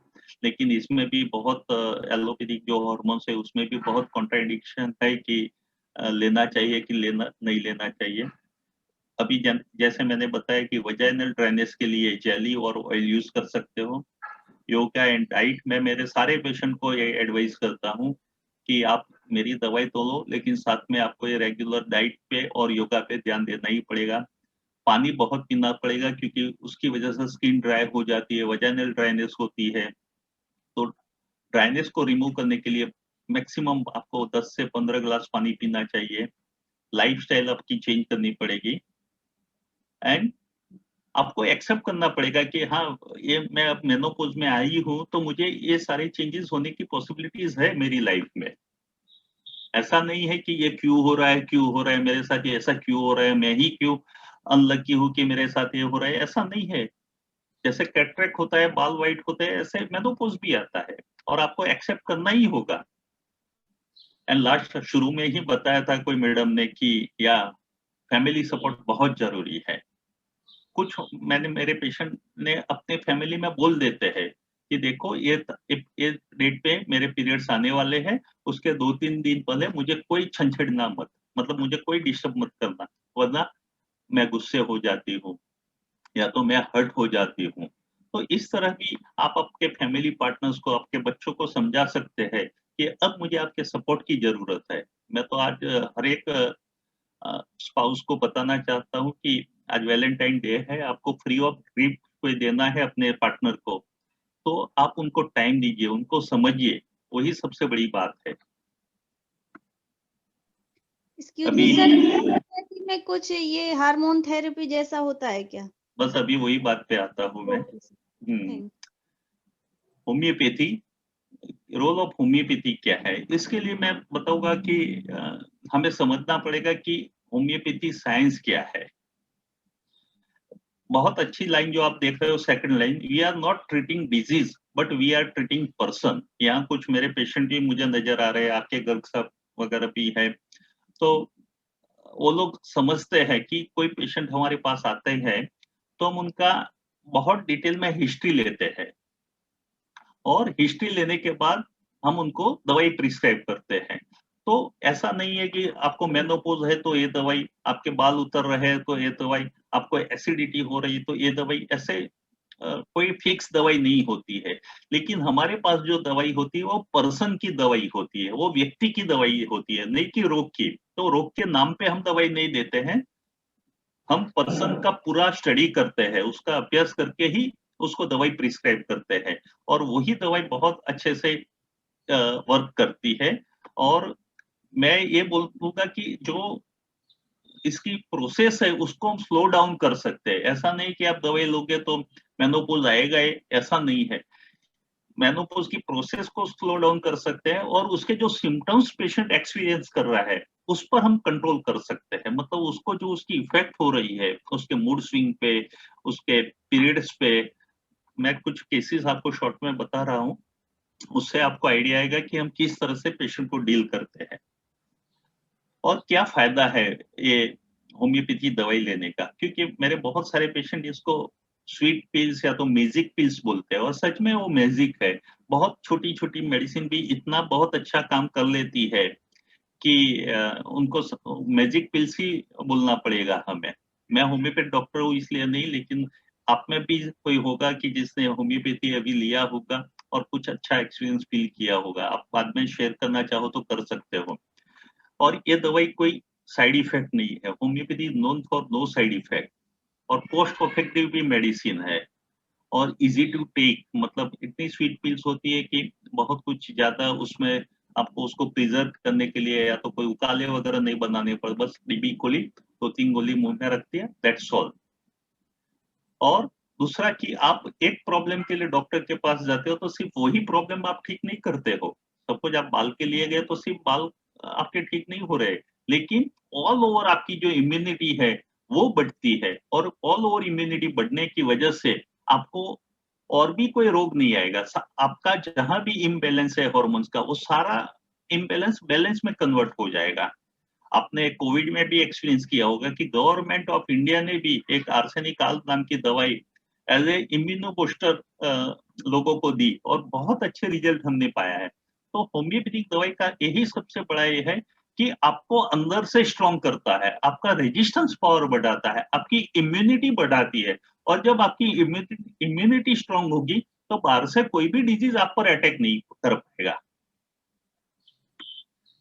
लेकिन इसमें भी बहुत एलोपैथिक जो हार्मोन्स है उसमें भी बहुत कॉन्ट्राडिक्शन है कि लेना चाहिए कि लेना नहीं लेना चाहिए। अभी जैसे मैंने बताया कि वजाइनल ड्रेनेज के लिए जेली और ऑयल यूज कर सकते हो। योगा एंड डाइट, मैं मेरे सारे पेशेंट को ये एडवाइस करता हूँ कि आप मेरी दवाई तो लो, लेकिन साथ में आपको ये रेगुलर डाइट पे और योगा पे ध्यान देना ही पड़ेगा। पानी बहुत पीना पड़ेगा क्योंकि उसकी वजह से स्किन ड्राई हो जाती है, वजाइनल ड्राइनेस होती है। तो ड्राइनेस को रिमूव करने के लिए मैक्सिमम आपको 10 से 15 ग्लास पानी पीना चाहिए। लाइफस्टाइल आपकी चेंज करनी पड़ेगी, एंड आपको एक्सेप्ट करना पड़ेगा कि हाँ, ये मैं अब मेनोपॉज में आई हूँ तो मुझे ये सारे चेंजेस होने की पॉसिबिलिटीज है मेरी लाइफ में। ऐसा नहीं है कि ये क्यों हो रहा है, क्यों हो रहा है मेरे साथ, ये ऐसा क्यों हो रहा है, मैं ही क्यों अनलकी हूँ कि मेरे साथ ये हो रहा है, ऐसा नहीं है। जैसे कैटरेक्ट होता है, बाल वाइट होते हैं, ऐसे मेनोपॉज भी आता है और आपको एक्सेप्ट करना ही होगा। एंड लास्ट शुरू में ही बताया था कोई मैडम ने कि या फैमिली सपोर्ट बहुत जरूरी है। कुछ मैंने मेरे पेशेंट ने अपने फैमिली में बोल देते हैं कि देखो ये डेट पे मेरे पीरियड्स आने वाले हैं, उसके 2-3 दिन पहले मुझे कोई छंछेड़ना मत, मतलब मुझे कोई डिस्टर्ब मत करना, वरना मैं गुस्से हो जाती हूँ या तो मैं हर्ट हो जाती हूँ। तो इस तरह भी आप आपके फैमिली पार्टनर्स को, आपके बच्चों को समझा सकते हैं कि अब मुझे आपके सपोर्ट की जरूरत है। मैं तो आज हर एक स्पाउस को बताना चाहता हूँ कि आज वैलेंटाइन डे है, आपको फ्री ऑफ गिफ्ट कोई देना है अपने पार्टनर को, तो आप उनको टाइम दीजिए, उनको समझिए, वही सबसे बड़ी बात है। एक्सक्यूज मी सर, होम्योपैथी में कुछ ये हार्मोन थेरेपी जैसा होता है क्या? बस अभी वही बात पे आता हूँ मैं। होम्योपैथी, रोल ऑफ होम्योपैथी क्या है, इसके लिए मैं बताऊंगा कि हमें समझना पड़ेगा कि होम्योपैथी साइंस क्या है। बहुत अच्छी लाइन जो आप देख रहे हो, second line, we are not treating disease but we are treating person. यहाँ कुछ मेरे पेशेंट भी मुझे नजर आ रहे हैं, आपके गर्ग साहब वगैरह भी है। तो वो लोग समझते हैं कि कोई पेशेंट हमारे पास आते हैं तो हम उनका बहुत डिटेल में हिस्ट्री लेते हैं और हिस्ट्री लेने के बाद हम उनको दवाई प्रिस्क्राइब करते हैं। तो ऐसा नहीं है कि आपको मेनोपॉज है तो ये दवाई, आपके बाल उतर रहे हैं तो ये दवाई, आपको एसिडिटी हो रही है तो ये दवाई, ऐसे कोई फिक्स दवाई नहीं होती है। लेकिन हमारे पास जो दवाई होती है वो पर्सन की दवाई होती है, वो व्यक्ति की दवाई होती है, नहीं कि रोग की। तो रोग के नाम पे हम दवाई नहीं देते हैं, हम पर्सन का पूरा स्टडी करते हैं, उसका अभ्यास करके ही उसको दवाई प्रिस्क्राइब करते हैं और वही दवाई बहुत अच्छे से वर्क करती है। और मैं ये बोलूंगा कि जो इसकी प्रोसेस है उसको हम स्लो डाउन कर सकते हैं। ऐसा नहीं कि आप दवाई लोगे तो मेनोपॉज आएगा ही, ऐसा नहीं है। मेनोपॉज की प्रोसेस को स्लो डाउन कर सकते हैं और उसके जो सिम्टम्स पेशेंट एक्सपीरियंस कर रहा है उस पर हम कंट्रोल कर सकते हैं। मतलब उसको जो उसकी इफेक्ट हो रही है, उसके मूड स्विंग पे, उसके पीरियड्स पे, मैं कुछ केसेस आपको शॉर्ट में बता रहा हूँ, उससे आपको आइडिया आएगा कि हम किस तरह से पेशेंट को डील करते हैं और क्या फायदा है ये होम्योपैथी दवाई लेने का। क्योंकि मेरे बहुत सारे पेशेंट इसको स्वीट पिल्स या तो मैजिक पिल्स बोलते हैं और सच में वो मैजिक है। बहुत छोटी छोटी मेडिसिन भी इतना बहुत अच्छा काम कर लेती है कि उनको मैजिक पिल्स ही बोलना पड़ेगा हमें। मैं होम्योपैथ डॉक्टर हूँ इसलिए नहीं, लेकिन आप में भी कोई होगा कि जिसने होम्योपैथी अभी लिया होगा और कुछ अच्छा एक्सपीरियंस फील किया होगा। आप बाद में शेयर करना चाहो तो कर सकते हो। और ये दवाई कोई साइड इफेक्ट नहीं है, homeopathy known for no side effect, और पोस्ट इफेक्टिव भी मेडिसिन है और इजी टू टेक। मतलब इतनी स्वीट पिल्स होती है कि बहुत कुछ ज्यादा उसमें आपको उसको प्रिजर्व करने के लिए या तो कोई उकाले वगैरह नहीं बनाने पड़े, बस डीबी गोली 2-3 गोली मुंह में रख दिया, दैट्स ऑल। और दूसरा कि आप एक प्रॉब्लम के लिए डॉक्टर के पास जाते हो तो सिर्फ वही प्रॉब्लम आप ठीक नहीं करते हो। सपोज आप बाल के लिए गए तो सिर्फ बाल आपके ठीक नहीं हो रहे, लेकिन ऑल ओवर आपकी जो इम्यूनिटी है वो बढ़ती है और ऑल ओवर इम्यूनिटी बढ़ने की वजह से आपको और भी कोई रोग नहीं आएगा। आपका जहां भी इम्बैलेंस है हार्मोन्स का, वो सारा इम्बैलेंस बैलेंस में कन्वर्ट हो जाएगा। आपने कोविड में भी एक्सपीरियंस किया होगा कि गवर्नमेंट ऑफ इंडिया ने भी एक आर्सेनिकाल नाम की दवाई एज ए इम्यूनो बूस्टर लोगों को दी और बहुत अच्छे रिजल्ट हमने पाया है। तो होम्योपैथिक दवाई का यही सबसे बड़ा ये है कि आपको अंदर से स्ट्रॉन्ग करता है, आपका रेजिस्टेंस पावर बढ़ाता है, आपकी इम्यूनिटी बढ़ाती है। और जब आपकी इम्यूनिटी स्ट्रॉन्ग होगी तो बाहर से कोई भी डिजीज आप पर अटैक नहीं कर पाएगा।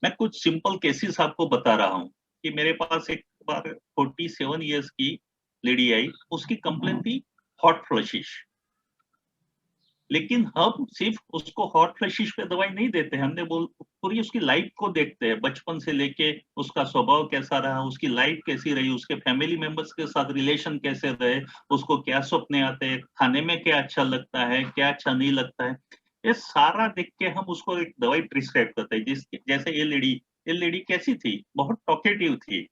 मैं कुछ सिंपल केसेस आपको बता रहा हूँ कि मेरे पास एक बार 47 इयर्स की लेडी आई, उसकी कंप्लेंट थी हॉट फ्लशिश। लेकिन हम सिर्फ उसको हॉट फ्लशिश पे दवाई नहीं देते, हमने पूरी उसकी लाइफ को देखते हैं, बचपन से लेके उसका स्वभाव कैसा रहा, उसकी लाइफ कैसी रही, उसके फैमिली मेंबर्स के साथ रिलेशन कैसे रहे, उसको क्या सपने आते हैं, खाने में क्या अच्छा लगता है, क्या अच्छा नहीं लगता है, ये सारा देख के हम उसको एक दवाई प्रिस्क्राइब करते हैं। जैसे ये लेडी कैसी थी, बहुत टॉकेटिव थी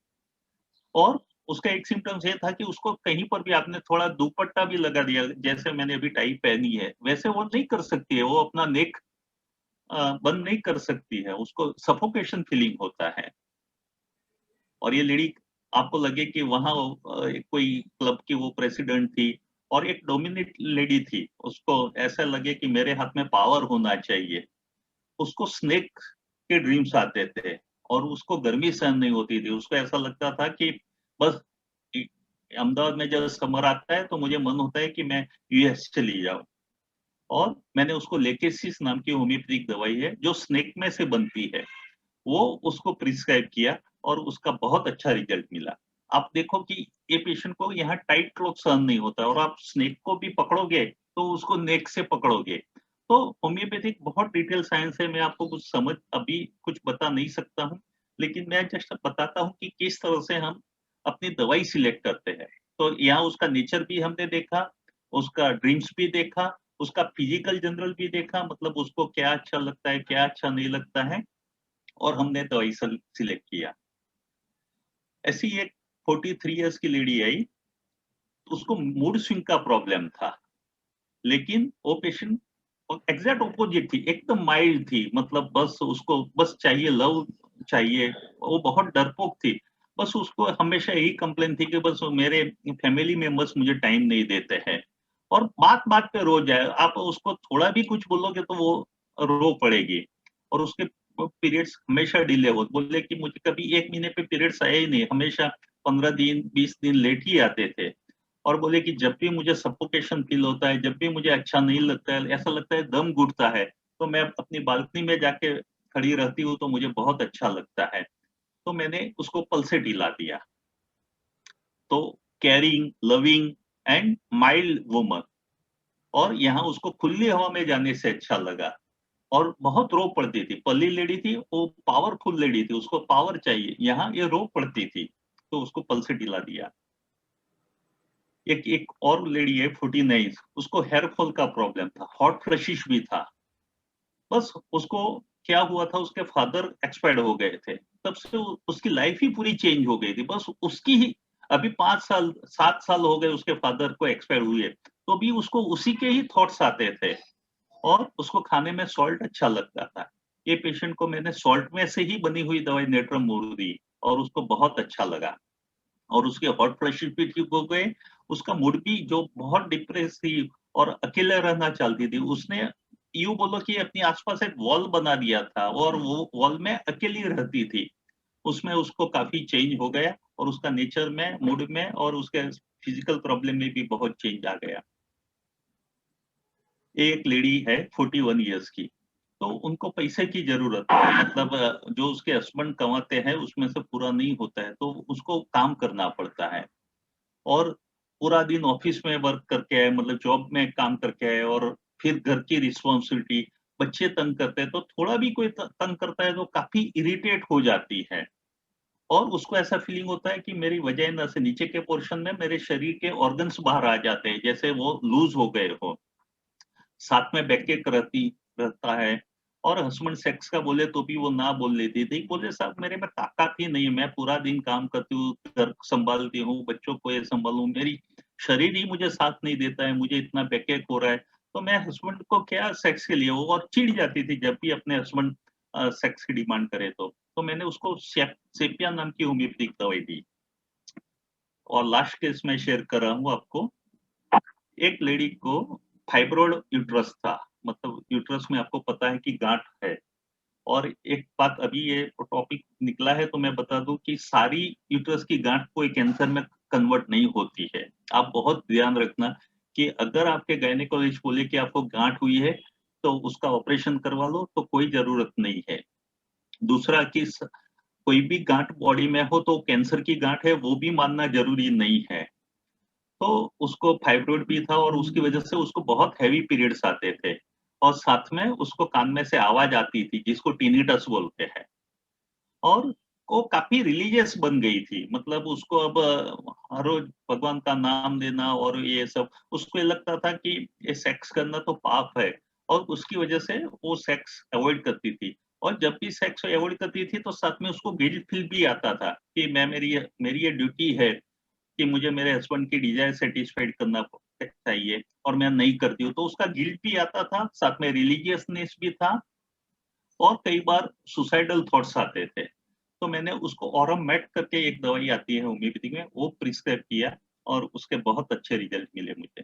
और उसका एक सिम्टम्स ये था कि उसको कहीं पर भी आपने थोड़ा दुपट्टा भी लगा दिया, जैसे मैंने अभी टाई पहनी है वैसे वो नहीं कर सकती है, वो अपना नेक बंद नहीं कर सकती है, उसको सफोकेशन फीलिंग होता है। और ये लेडी, आपको लगे कि वहां कोई क्लब की वो प्रेसिडेंट थी और एक डोमिनेट लेडी थी, उसको ऐसा लगे कि मेरे हाथ में पावर होना चाहिए। उसको स्नेक के ड्रीम्स आते थे और उसको गर्मी सहन नहीं होती थी। उसको ऐसा लगता था कि बस अहमदाबाद में जब समर आता है तो मुझे मन होता है कि मैं यूएस चली जाऊं। और मैंने उसको लेकेसिस नाम की होम्योपैथिक दवाई है जो स्नेक में से बनती है, वो उसको प्रिस्क्राइब किया और उसका बहुत अच्छा रिजल्ट मिला। आप देखो कि ये पेशेंट को यहाँ टाइट क्लॉथ सहन नहीं होता और आप स्नेक को भी पकड़ोगे तो उसको नेक से पकड़ोगे। तो होम्योपैथिक बहुत डिटेल साइंस है, मैं आपको कुछ समझ अभी कुछ बता नहीं सकता हूँ, लेकिन मैं जस्ट बताता हूँ कि किस तरह से हम अपनी दवाई सिलेक्ट करते हैं। तो यहाँ उसका नेचर भी हमने देखा, उसका ड्रीम्स भी देखा, उसका फिजिकल जनरल भी देखा, मतलब उसको क्या अच्छा लगता है, क्या अच्छा नहीं लगता है, और हमने दवाई सिलेक्ट किया। ऐसी एक 43 इयर्स की लेडी आई, उसको मूड स्विंग का प्रॉब्लम था, लेकिन वो पेशेंट एग्जैक्ट ऑपोजिट थी, एकदम माइल्ड थी, मतलब बस उसको बस चाहिए लव चाहिए, वो बहुत डरपोक थी। बस उसको हमेशा यही कंप्लेन थी कि बस मेरे फैमिली मेंबर्स मुझे टाइम नहीं देते हैं, और बात-बात पे रो जाए, आप उसको थोड़ा भी कुछ बोलोगे तो वो रो पड़ेगी, और उसके पीरियड्स हमेशा डिले हो, बोले कि मुझे कभी 1 महीने पे पीरियड्स आए ही नहीं, हमेशा 15 दिन, 20 दिन लेट ही आते थे। और बोले कि जब भी मुझे सफोकेशन फील होता है, जब भी मुझे अच्छा नहीं लगता है, ऐसा लगता है दम घुटता है, तो मैं अपनी बालकनी में जाके खड़ी रहती हूँ, तो मुझे बहुत अच्छा लगता है। तो मैंने उसको पल्सेट दिला दिया। तो caring, loving and mild woman, और यहाँ उसको खुली हवा में जाने से अच्छा लगा, और बहुत रो पड़ती थी। पल्ली लेडी थी, वो पावरफुल लेडी थी, उसको पावर चाहिए, यहाँ ये रो पड़ती थी, तो उसको पल्सेट दिला दिया। एक एक और लेडी है 49, उसको हेयर फॉल का प्रॉब्लम था, हॉट फ्लशिश भी था। बस उसको क्या हुआ था, उसके फादर एक्सपायर्ड हो गए थे, तब से उसकी लाइफ ही पूरी चेंज हो गई थी। बस उसकी ही अभी 5 साल 7 साल हो गए उसके फादर को एक्सपायर हुए, तो भी उसको उसी के ही थॉट्स आते थे, और उसको खाने में सॉल्ट अच्छा लगता था। ये पेशेंट को मैंने सॉल्ट में से ही बनी हुई दवाई नेट्रम मोड़ दी, और उसको बहुत अच्छा लगा, और उसके हॉट फ्लशेस भी ठीक हो गए। उसका मूड भी, जो बहुत डिप्रेस थी और अकेले रहना चाहती थी, उसने यूँ बोलो कि अपने आस-पास एक वॉल बना दिया था, और वो वॉल में अकेली रहती थी। उसमें उसको काफ़ी चेंज हो गया, और उसका नेचर में, मूड में और उसके फिजिकल प्रॉब्लम में भी बहुत चेंज आ गया। एक लेडी है 41 इयर्स की, तो उनको पैसे की ज़रूरत है, मतलब जो उसके हस्बैंड कमाते हैं उसमें से पूरा नहीं होता है, तो उसको काम करना पड़ता है, और पूरा दिन ऑफिस में वर्क करके आए, मतलब जॉब में काम करके आए, और फिर घर की रिस्पॉन्सिबिलिटी, बच्चे तंग करते हैं, तो थोड़ा भी कोई तंग करता है तो काफ़ी इरिटेट हो जाती है, और उसको ऐसा फीलिंग होता है कि मेरी वजाइना से नीचे के पोर्शन में मेरे शरीर के ऑर्गन्स बाहर आ जाते हैं, जैसे वो लूज़ हो गए हों। साथ में बैकएक रहता है, और हस्बैंड सेक्स का बोले तो भी वो ना बोल लेती थी। बोले साहब मेरे में ताकत ही नहीं है, मैं पूरा दिन काम करती हूँ, घर सँभालती हूँ, बच्चों को ये सँभालूँ, मेरी शरीर ही मुझे साथ नहीं देता है, मुझे इतना बैकएक हो रहा है, तो मैं हस्बैंड को क्या सेक्स के लिए, वो और चिढ़ जाती थी जब भी अपने हस्बैंड सेक्स की डिमांड करे तो। तो मैंने उसको सेपिया नाम की होम्योपैथिक दवाई दी। और लास्ट केस मैं शेयर कर रहा हूँ आपको। एक लेडी को फाइब्रॉइड यूट्रस था, मतलब यूट्रस में आपको पता है कि गांठ है। और एक बात, अभी ये टॉपिक निकला है तो मैं बता दूं कि सारी यूट्रस की गांठ कोई कैंसर में कन्वर्ट नहीं होती है। आप बहुत ध्यान रखना कि अगर आपके गायनेकोलॉजिस्ट बोले कि आपको गांठ हुई है तो उसका ऑपरेशन करवा लो, तो कोई जरूरत नहीं है। दूसरा कि कोई भी गांठ बॉडी में हो तो कैंसर की गांठ है वो भी मानना जरूरी नहीं है। तो उसको फाइब्रॉइड भी था, और उसकी वजह से उसको बहुत हेवी पीरियड्स आते थे, और साथ में उसको कान में से आवाज आती थी जिसको टिनिटस बोलते हैं। और वो काफी रिलीजियस बन गई थी, मतलब उसको अब हर रोज भगवान का नाम लेना और ये सब, उसको ये लगता था कि ये सेक्स करना तो पाप है, और उसकी वजह से वो सेक्स अवॉइड करती थी। और जब भी सेक्स अवॉइड करती थी तो साथ में उसको गिल्ट फील भी आता था कि मैं मेरी ये ड्यूटी है कि मुझे मेरे हस्बैंड की डिजायर सेटिस्फाइड करना चाहिए, और मैं नहीं करती हूँ, तो उसका गिल्ट भी आता था, साथ में रिलीजियसनेस भी था, और कई बार सुसाइडल थॉट्स आते थे। तो मैंने उसको ऑरम मेट करके एक दवाई आती है होम्योपैथिक में, वो प्रिस्क्राइब किया, और उसके बहुत अच्छे रिजल्ट मिले मुझे।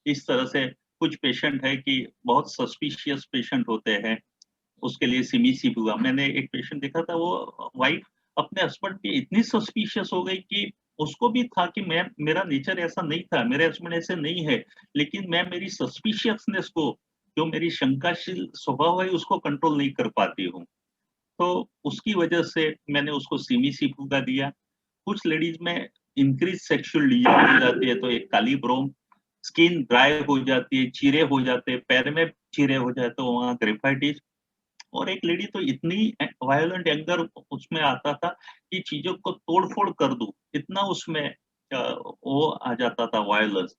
इस तरह से कुछ पेशेंट है कि बहुत सस्पिशियस पेशेंट होते हैं, उसके लिए सिमी-सिप हुआ। मैंने एक पेशेंट देखा था, वो वाइफ अपने हस्बैंड की इतनी सस्पिशियस हो गई कि उसको भी था कि मैं, मेरा नेचर ऐसा नहीं था, मेरे हस्बैंड ऐसे नहीं है, लेकिन मैं मेरी सस्पिशियसनेस को, जो मेरी शंकाशील स्वभाव है, उसको कंट्रोल नहीं कर पाती हूँ। तो उसकी वजह से मैंने उसको सिमी-सिप का दिया। कुछ लेडीज में इंक्रीज सेक्सुअल डिजायर हो जाती है, तो एक काली ब्रोम, स्किन ड्राई हो जाती है, चीरे हो जाते हैं, पैर में चीरे हो जाए तो वहाँ ग्रेफाइटिस। और एक लेडी तो इतनी वायलेंट एंगर उसमें आता था कि चीज़ों को तोड़-फोड़ कर दूँ, इतना उसमें वो आ जाता था वायलेंस।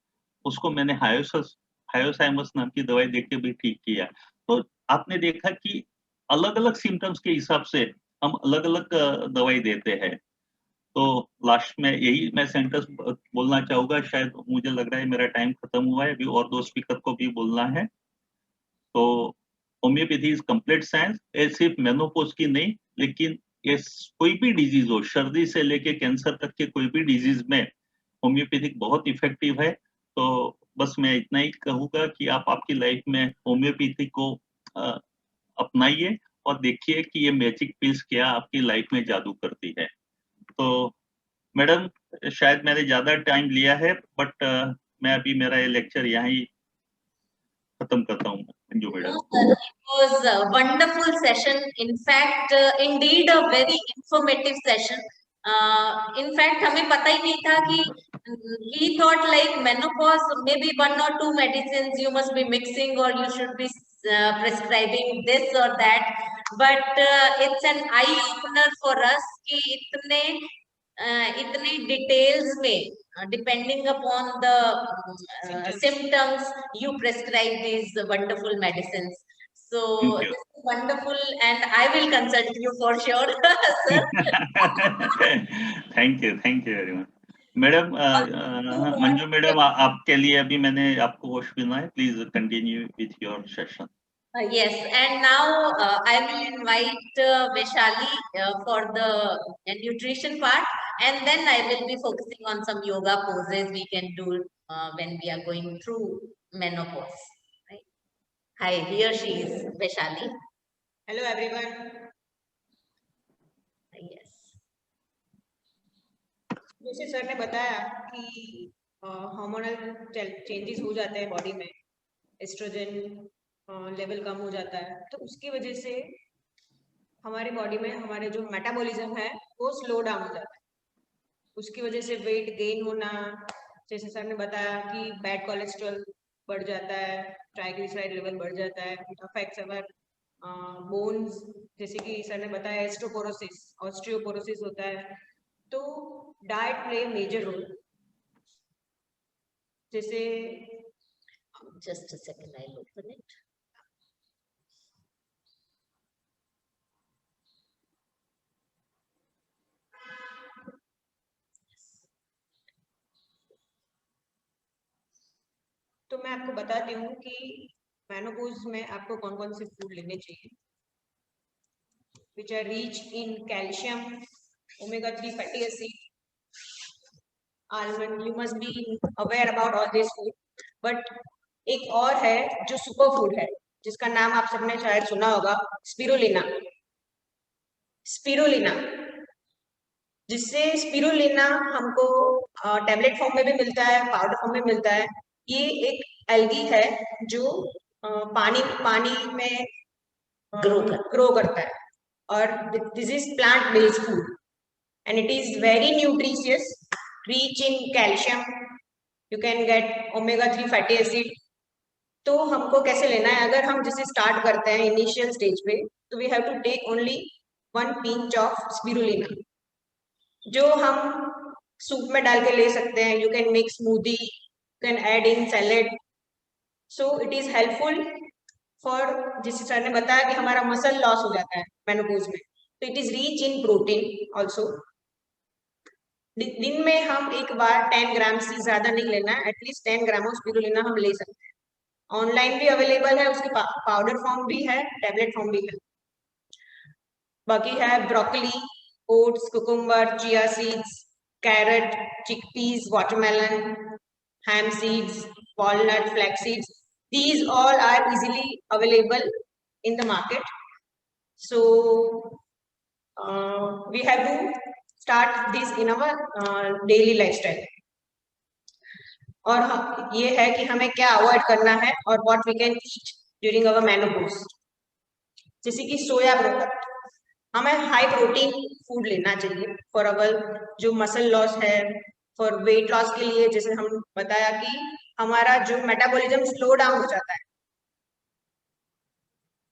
उसको मैंने हायोसाइमस नाम की दवाई देके भी ठीक किया। तो आपने देखा कि अलग-अलग सिम्पटम्स के हिसाब से हम अलग-अलग दवाई देते हैं। तो लास्ट में यही मैं सेंटेंस बोलना चाहूँगा, शायद मुझे लग रहा है मेरा टाइम खत्म हुआ है, अभी और 2 स्पीकर को भी बोलना है। तो होम्योपैथी इज कंप्लीट साइंस, ये सिर्फ मेनोपॉज की नहीं, लेकिन ये कोई भी डिजीज हो, सर्दी से लेके कैंसर तक के कोई भी डिजीज में होम्योपैथिक बहुत इफेक्टिव है। तो बस मैं इतना ही कहूंगा कि आप आपकी लाइफ में होम्योपैथिक को अपनाइए और देखिए कि ये मैजिक पिल्स क्या आपकी लाइफ में जादू करती है। तो मैडम, शायद मैंने ज्यादा टाइम लिया है, बट मैं अभी मेरा ये लेक्चर यहाँ ही खत्म करता हूँ। Manju madam. It was a wonderful session. In fact, indeed a very informative session. In fact, हमें पता ही नहीं था कि we thought like menopause, maybe 1 or 2 medicines you must be mixing or you should be prescribing this or that. But it's an eye opener for us कि इतने details में depending upon the symptoms you prescribe these wonderful medicines. So this is wonderful and I will consult you for sure, sir. Thank you very much madam. Manju madam, आपके लिए अभी मैंने आपको वो सुना है, please continue with your session. Yes, and now I will invite Vaishali for the nutrition part, and then I will be focusing on some yoga poses we can do when we are going through menopause. Right? Hi, here she is, Vaishali. Hello everyone. Yes. जैसे sir ने बताया कि hormonal changes हो जाते हैं body में, oestrogen level कम हो जाता है, तो उसकी वजह से हमारी बॉडी में हमारे जो मेटाबॉलिज्म है वो स्लो डाउन हो जाता है। उसकी वजह से वेट गेन होना, जैसे सर ने बताया कि बैड कोलेस्ट्रॉल बढ़ जाता है, ट्राइग्लिसराइड लेवल बढ़ जाता है, इट अफेक्ट्स अवर बोन्स, जैसे कि सर ने बताया ऑस्टियोपोरोसिस होता है। तो डाइट प्ले मेजर रोल। जैसे just a second, I'll open it. तो मैं आपको बताती हूँ कि मेनोपॉज में आपको कौन कौन से फूड लेने चाहिए, which are rich in calcium, omega-3 fatty acid, almond. You must be aware about all this food. But एक और है जो सुपर फूड है, जिसका नाम आप सबने शायद सुना होगा, स्पिरुलिना। जिससे स्पिरुलिना हमको टैबलेट फॉर्म में भी मिलता है, पाउडर फॉर्म में मिलता है। ये एक एल्गी है जो पानी में ग्रो करता है, और this is plant based food and it is very nutritious, rich in calcium, you can get omega-3 fatty acid. तो हमको कैसे लेना है, अगर हम जैसे स्टार्ट करते हैं इनिशियल स्टेज पे, तो we have to take only 1 pinch of spirulina, जो हम सूप में डाल के ले सकते हैं। You can make smoothie, you can add in salad. So it is helpful for, जैसे सर ने बताया कि हमारा मसल लॉस हो जाता है मेनोपॉज में, तो it is rich in protein also. दिन में हम एक बार 10 ग्राम से ज्यादा नहीं लेना है, एटलीस्ट 10 ग्राम ऑफ स्पिरुलिना हम ले सकते हैं। ऑनलाइन भी अवेलेबल है, उसके पाउडर फॉर्म भी है, टैबलेट फॉर्म भी है। बाकी है broccoli, oats, cucumber, chia seeds, carrot, chickpeas, watermelon, ham seeds, walnut, flax seeds. These all are easily available in the market. So we have to start this in our daily lifestyle. और ये है कि हमें क्या avoid करना है और what we can eat during our menopause. जैसे कि सोया प्रोडक्ट, हमें हाई प्रोटीन फूड लेना चाहिए फॉर अवर जो मसल लॉस है, फॉर वेट लॉस के लिए। जैसे हम बताया कि हमारा जो मेटाबॉलिज्म स्लो डाउन हो जाता है,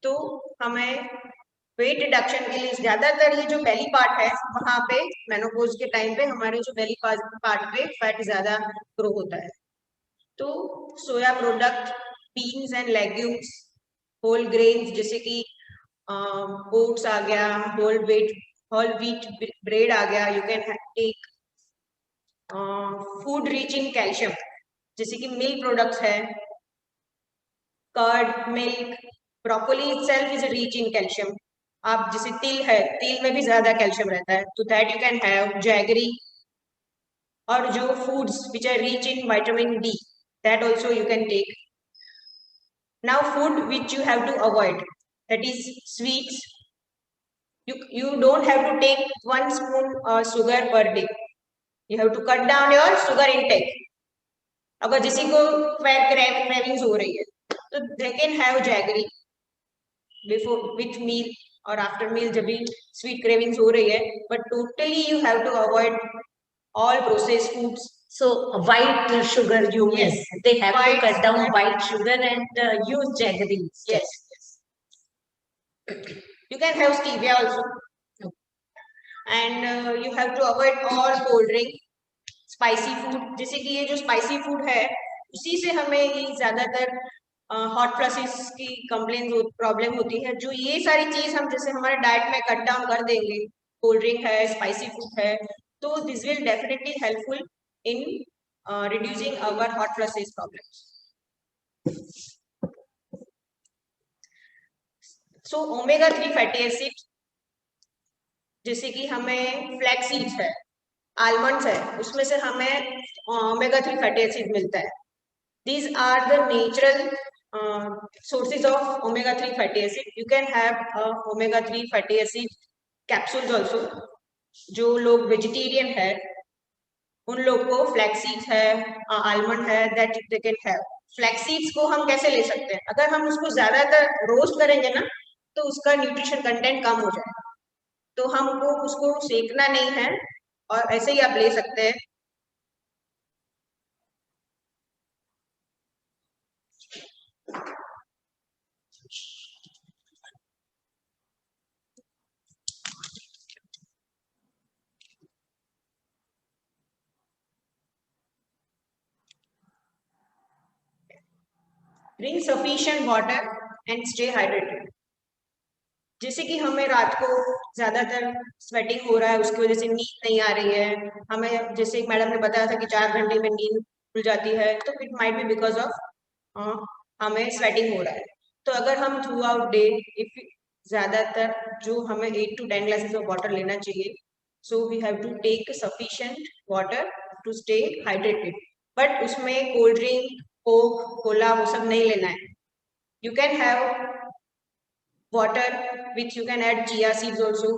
तो हमें वेट रिडक्शन के लिए ज्यादातर ये जो बेली पार्ट है, वहां पे मेनोपॉज के टाइम पे हमारे जो बेली पार्ट पे फैट ज्यादा ग्रो होता है। तो soya product, beans and legumes, whole grains जैसे कि ओट्स आ गया, होल व्हीट ब्रेड आ गया, you can take food rich in calcium, जैसे कि मिल्क प्रोडक्ट्स है, curd, milk, broccoli itself is rich in calcium, आप जैसे तिल है, तिल में भी ज्यादा कैल्शियम रहता है, तो that you can have jaggery, और जो foods which are rich in vitamin D, that also you can take. Now food which you have to avoid, that is sweets. You don't have to take 1 spoon sugar per day. You have to cut down your sugar intake. अगर किसी को cravings हो रही है तो they can have jaggery before with meal or after meal जब भी sweet cravings हो रही है, but totally you have to avoid all processed foods. So white sugar you mean? Yes. They have White to cut down sugar. white sugar and use jaggery. Yes. You can have stevia also. And you have to avoid all cold drink, spicy food. जैसे कि ये जो spicy food है, उसी से हमें ये ज्यादातर हॉट फ्लशेस की कंप्लेन प्रॉब्लम होती है. जो ये सारी चीज हम जैसे हमारे डाइट में कट डाउन कर देंगे, कोल्ड ड्रिंक है, स्पाइसी फूड है, तो this will definitely helpful in reducing our hot flushes problems. So omega-3 fatty acid, जैसे कि हमें फ्लैक्स सीड्स है, आलमंड्स है, उसमें से हमें omega-3 fatty acid मिलता है. These are the natural sources of omega-3 fatty acid. You can have omega-3 fatty acid capsules also. जो लोग वेजिटेरियन है उन लोग को फ्लैक्स सीड्स है, आलमंड है, that they can have. Flax seeds को हम कैसे ले सकते हैं? अगर हम उसको ज्यादातर रोस्ट करेंगे ना तो उसका न्यूट्रिशन कंटेंट कम हो जाएगा, तो हमको उसको सेकना नहीं है और ऐसे ही आप ले सकते हैं. Drink sufficient water and stay hydrated. जैसे कि हमें रात को ज्यादातर स्वेटिंग हो रहा है, उसकी वजह से नींद नहीं आ रही है, हमें जैसे एक मैडम ने बताया था कि 4 घंटे में नींद खुल जाती है, तो it might be because of हमें स्वेटिंग हो रहा है. तो अगर हम थ्रू आउट डे इफ ज्यादातर जो हमें 8 to 10 ग्लासेस ऑफ वाटर लेना चाहिए, so we have to take sufficient water to stay hydrated. But उसमें कोल्ड ड्रिंक, कोक, कोला वो सब नहीं लेना है. You can have water which you can add chia seeds also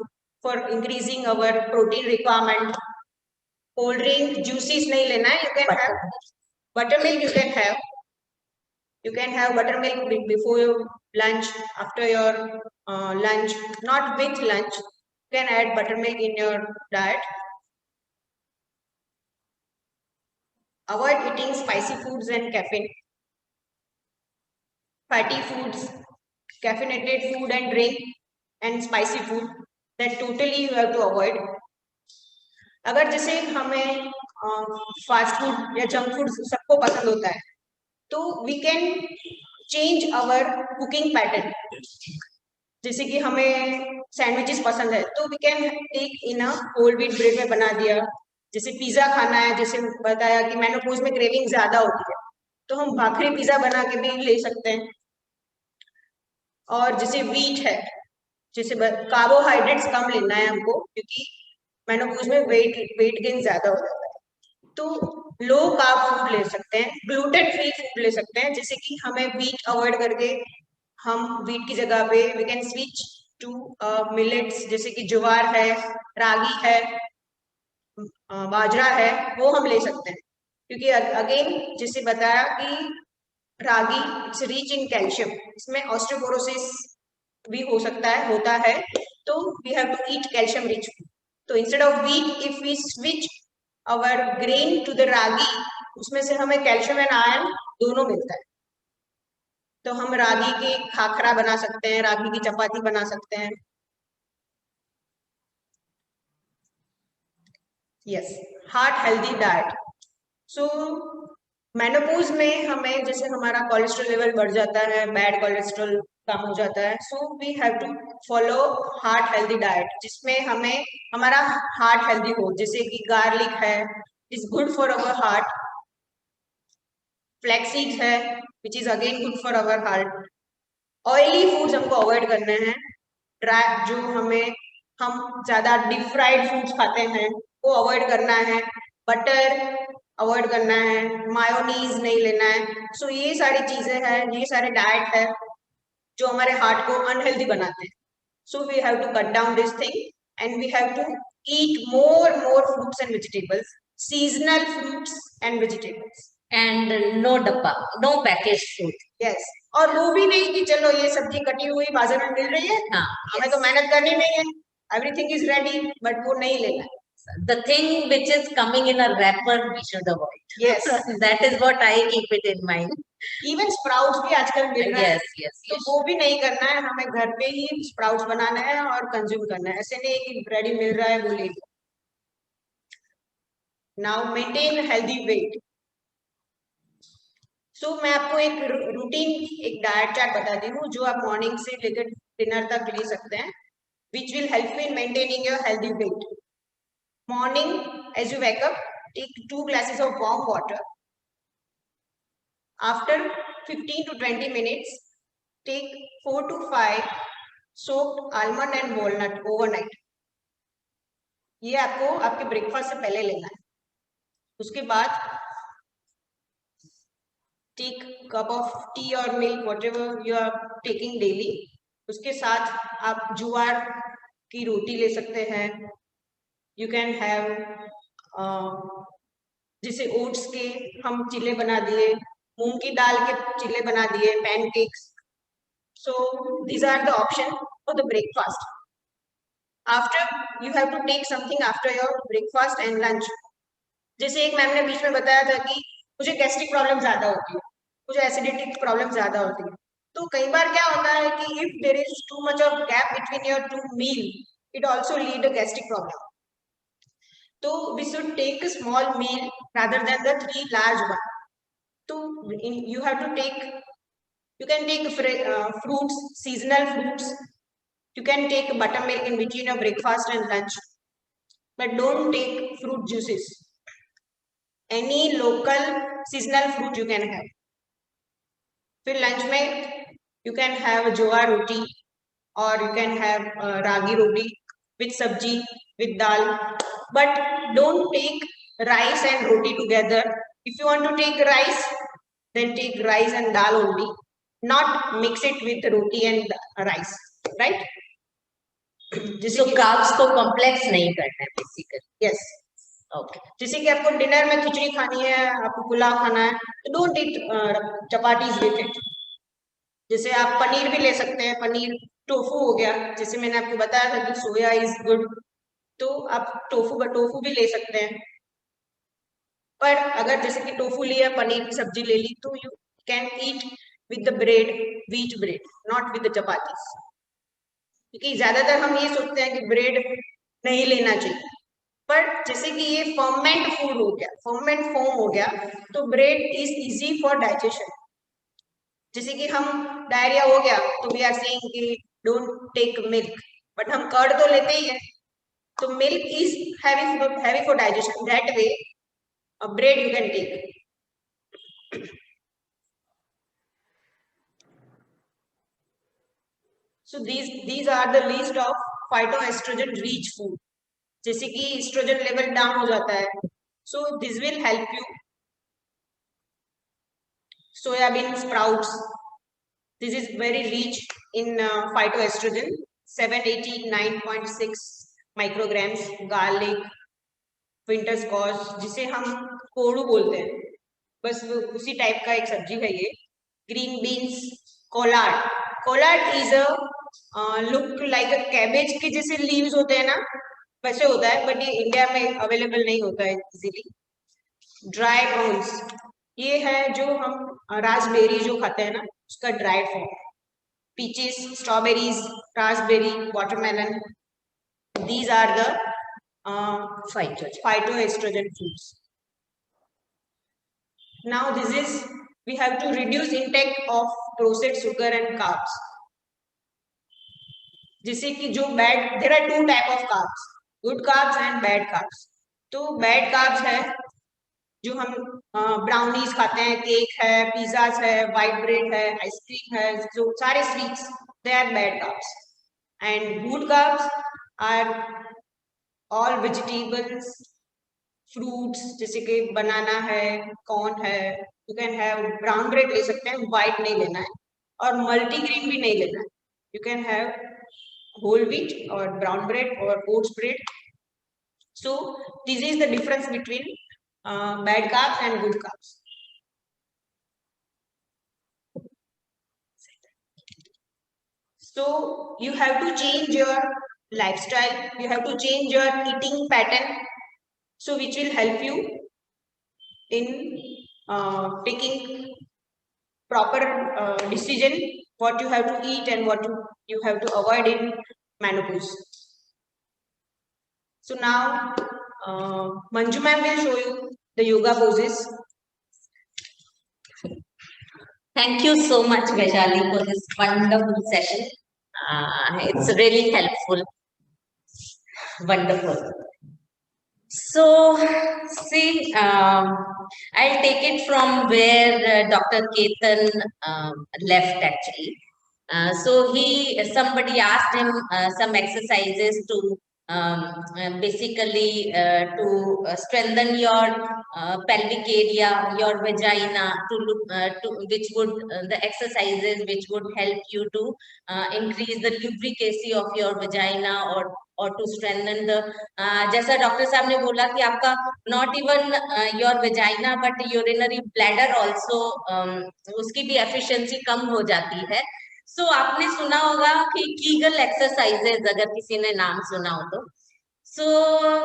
for increasing our protein requirement. Cold drink, juices नहीं लेना है. You can have buttermilk. You can have buttermilk before your lunch, after your lunch, not with lunch. You can add buttermilk in your diet. Avoid eating spicy foods and caffeine. Fatty foods, caffeinated food and drink, and spicy food, that totally you have to avoid. अगर जैसे हमें fast food या junk food सबको पसंद होता है, तो we can change our cooking pattern. जैसे कि हमें सैंडविचेस पसंद है, तो we can take in a whole wheat bread में बना दिया. जैसे पिज्जा खाना है, जैसे बताया कि मेनोपॉज में क्रेविंग ज्यादा होती है, तो हम भाखरी पिज्जा बना के भी ले सकते हैं. और जैसे व्हीट है, जैसे कार्बोहाइड्रेट्स कम लेना है हमको, क्योंकि मेनोपॉज में वेट गेन ज्यादा हो जाता है, तो लो कार्ब फूड ले सकते हैं, ग्लूटेन फ्री फूड ले सकते हैं. जैसे कि हमें व्हीट अवॉइड करके हम व्हीट की जगह पे we can switch to millets, जैसे कि ज्वार है, रागी है, बाजरा है, वो हम ले सकते हैं. क्योंकि अगेन जैसे बताया कि ragi it's rich in calcium, इसमें ऑस्टियोपोरोसिस भी हो सकता है, होता है, तो we have to eat calcium rich food. तो instead of wheat if we switch our grain to the ragi, उसमें से हमें कैल्शियम एंड आयरन दोनों मिलता है. तो हम रागी की खाखरा बना सकते हैं, रागी की चपाती बना सकते हैं. Yes, heart healthy diet. So menopause में हमें जैसे हमारा कोलेस्ट्रॉल लेवल बढ़ जाता है, बैड कोलेस्ट्रॉल कम हो जाता है, so we have to follow heart healthy diet, जिसमें हमें हमारा हार्ट हेल्दी हो. जैसे कि गार्लिक है, is good for our heart. Flax seeds है, which is again good for our heart. Oily foods हमको अवॉइड करने हैं. जो हम ज्यादा डीप फ्राइड फूड्स खाते हैं वो अवॉइड करना है, बटर अवॉइड करना है, मायोनीज नहीं लेना है। सो ये सारी चीजें हैं, ये सारे डाइट है जो हमारे हार्ट को अनहेल्दी बनाते हैं। So we have to cut down this thing and we have to eat more fruits and vegetables, seasonal fruits and vegetables, and no packaged food. yes, और वो भी नहीं कि चलो ये सब्जी कटी हुई बाजार में मिल रही है, हाँ, हमें तो मेहनत करनी नहीं है, everything is ready, but वो नहीं लेना है। The thing which is coming in a wrapper we should avoid. Yes, that is what I keep it in mind. even sprouts भी आजकल मिल रहा है, yes, तो वो भी नहीं करना है, हमें घर पे ही sprouts बनाना है और कंज्यूम करना है, ऐसे नहीं कि रेडी मिल रहा है वो ले लो। Now maintain healthy weight. So मैं आपको एक रूटीन, एक डाइट चार्ट बताती हूँ जो आप मॉर्निंग से लेकर डिनर तक ले सकते हैं, which will help you in maintaining your healthy weight. Morning, as you wake up, take 2 glasses of warm water. After 15 to 20 minutes, take 4 to 5 soaked almond and walnut overnight. ये आपको आपके breakfast से पहले लेना है। उसके बाद take cup of tea or milk, whatever you are taking daily. उसके साथ आप ज्वार की रोटी ले सकते हैं। You can have जैसे ओट्स के हम चिल्ले बना दिए, मूंग की दाल के चिल्ले बना दिए, pancakes. So these are the option for the breakfast. After you have to take something after your breakfast and lunch. जैसे एक मैम ने बीच में बताया था कि मुझे गैस्ट्रिक प्रॉब्लम ज्यादा होती है, मुझे एसिडिटी प्रॉब्लम ज्यादा होती है, तो कई बार क्या होता है कि if there is too much of gap between your 2 meal, it also lead a gastric problem. So we should take a small meal rather than the 3 large one. So you have to take, you can take fruits, seasonal fruits. You can take buttermilk in between your breakfast and lunch, but don't take fruit juices. Any local seasonal fruit you can have. फिर lunch में you can have jowar roti or you can have ragi roti with sabji, with dal, but don't take rice and roti together. If you want to take rice, then take rice and dal only, not mix it with roti and rice, right? So carbs को complex नहीं करना है basically. Yes. Okay. जैसे कि आपको dinner में खिचड़ी खानी है, आपको पुलाव खाना है, तो don't eat chapatis with it. जैसे आप पनीर भी ले सकते हैं, पनीर टोफू हो गया, जैसे मैंने आपको बताया था कि सोया इज गुड, तो आप टोफू भी ले सकते हैं। पर अगर जैसे कि टोफू लिया, पनीर की सब्जी ले ली, तो you can eat with the bread, wheat bread, not with the chapatis. क्योंकि ज्यादातर हम ये सोचते हैं कि ब्रेड नहीं लेना चाहिए, पर जैसे कि ये फर्मेंट फूड हो गया, फर्मेंट फॉर्म हो गया, तो bread is easy for digestion. जैसे कि हम डायरिया हो गया तो वी आर सेइंग कि डोंट टेक मिल्क, बट हम कर्ड तो लेते ही है, तो milk is heavy for digestion. That way bread you can take. So these are the list of phytoestrogen rich food. जैसे कि एस्ट्रोजन लेवल डाउन हो जाता है, so this will help you. Soybean sprouts, this is very rich in phytoestrogen, 789.6 micrograms. Garlic, winter squash, जिसे हम कोड़ू बोलते हैं, बस उसी टाइप का एक सब्जी है ये। Green beans, collared, collared is a look like a cabbage के जैसे लीव्स होते हैं ना, वैसे होता है, बट ये इंडिया में अवेलेबल नहीं होता है इजीली। ड्राई प्रोन्स, ये है जो हम रास्पबेरी जो खाते हैं ना, उसका dry form. Peaches, strawberries, Raspberry, watermelon, these are the phytoestrogen foods. Now this is, we have to reduce intake of processed sugar and carbs. जैसे कि जो bad, there are 2 type of carbs, good carbs and bad carbs. तो bad carbs है जो हम brownies खाते हैं, cake है, पिज्जास है, व्हाइट ब्रेड है, आइसक्रीम है, जो सारे sweets, they are bad carbs. And good carbs are all vegetables, fruits, जैसे कि बनाना है, कॉर्न है, you can have brown bread ले सकते हैं, व्हाइट नहीं लेना है, और मल्टीग्रेन भी नहीं लेना है, you can have whole wheat और ब्राउन ब्रेड और oats bread. So this is the difference between bad carbs and good carbs. So you have to change your lifestyle, you have to change your eating pattern, so which will help you in taking proper decision what you have to eat and what you have to avoid in menopause. So now Manju ma'am will show you the yoga poses. Thank you so much, Vaishali, for this wonderful session. It's really helpful. Wonderful. So, see, I'll take it from where Dr. Ketan left actually. So somebody asked him some exercises to basically to strengthen your pelvic area, your vagina, which would the exercises which would help you to increase the lubricacy of your vagina or to strengthen the जैसा doctor साहब ने बोला कि आपका not even your vagina but urinary bladder also उसकी भी efficiency कम हो जाती है. So आपने सुना होगा कि कीगल एक्सरसाइजेज, अगर किसी ने नाम सुना हो तो. सो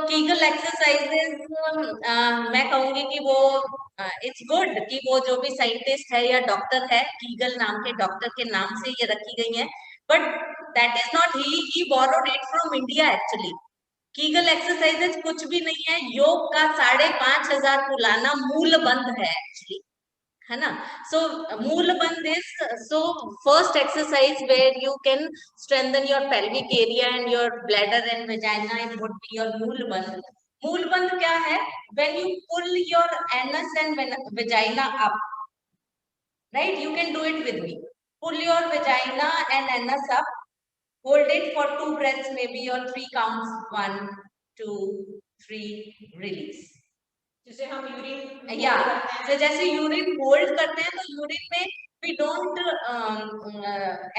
कीगल एक्सरसाइजेज मैं कहूंगी कि वो इट्स गुड कि वो जो भी साइंटिस्ट है या डॉक्टर है, कीगल नाम के डॉक्टर के नाम से ये रखी गई है, but that is not he borrowed it from India actually. Kegel exercises कुछ भी नहीं है, योग का 5,500 पुराना मूल बंध है एक्चुअली, है ना. So mool bandh is so first exercise where you can strengthen your pelvic area and your bladder and vagina, it would be your mool bandh. Mool bandh क्या है? When you pull your anus and vagina up, right, you can do it with me. Pull your vagina and anus up, hold it for 2 breaths maybe or 3 counts, 1 2 3, release. जैसे हम urine तो जैसे urine hold करते हैं तो urine में we don't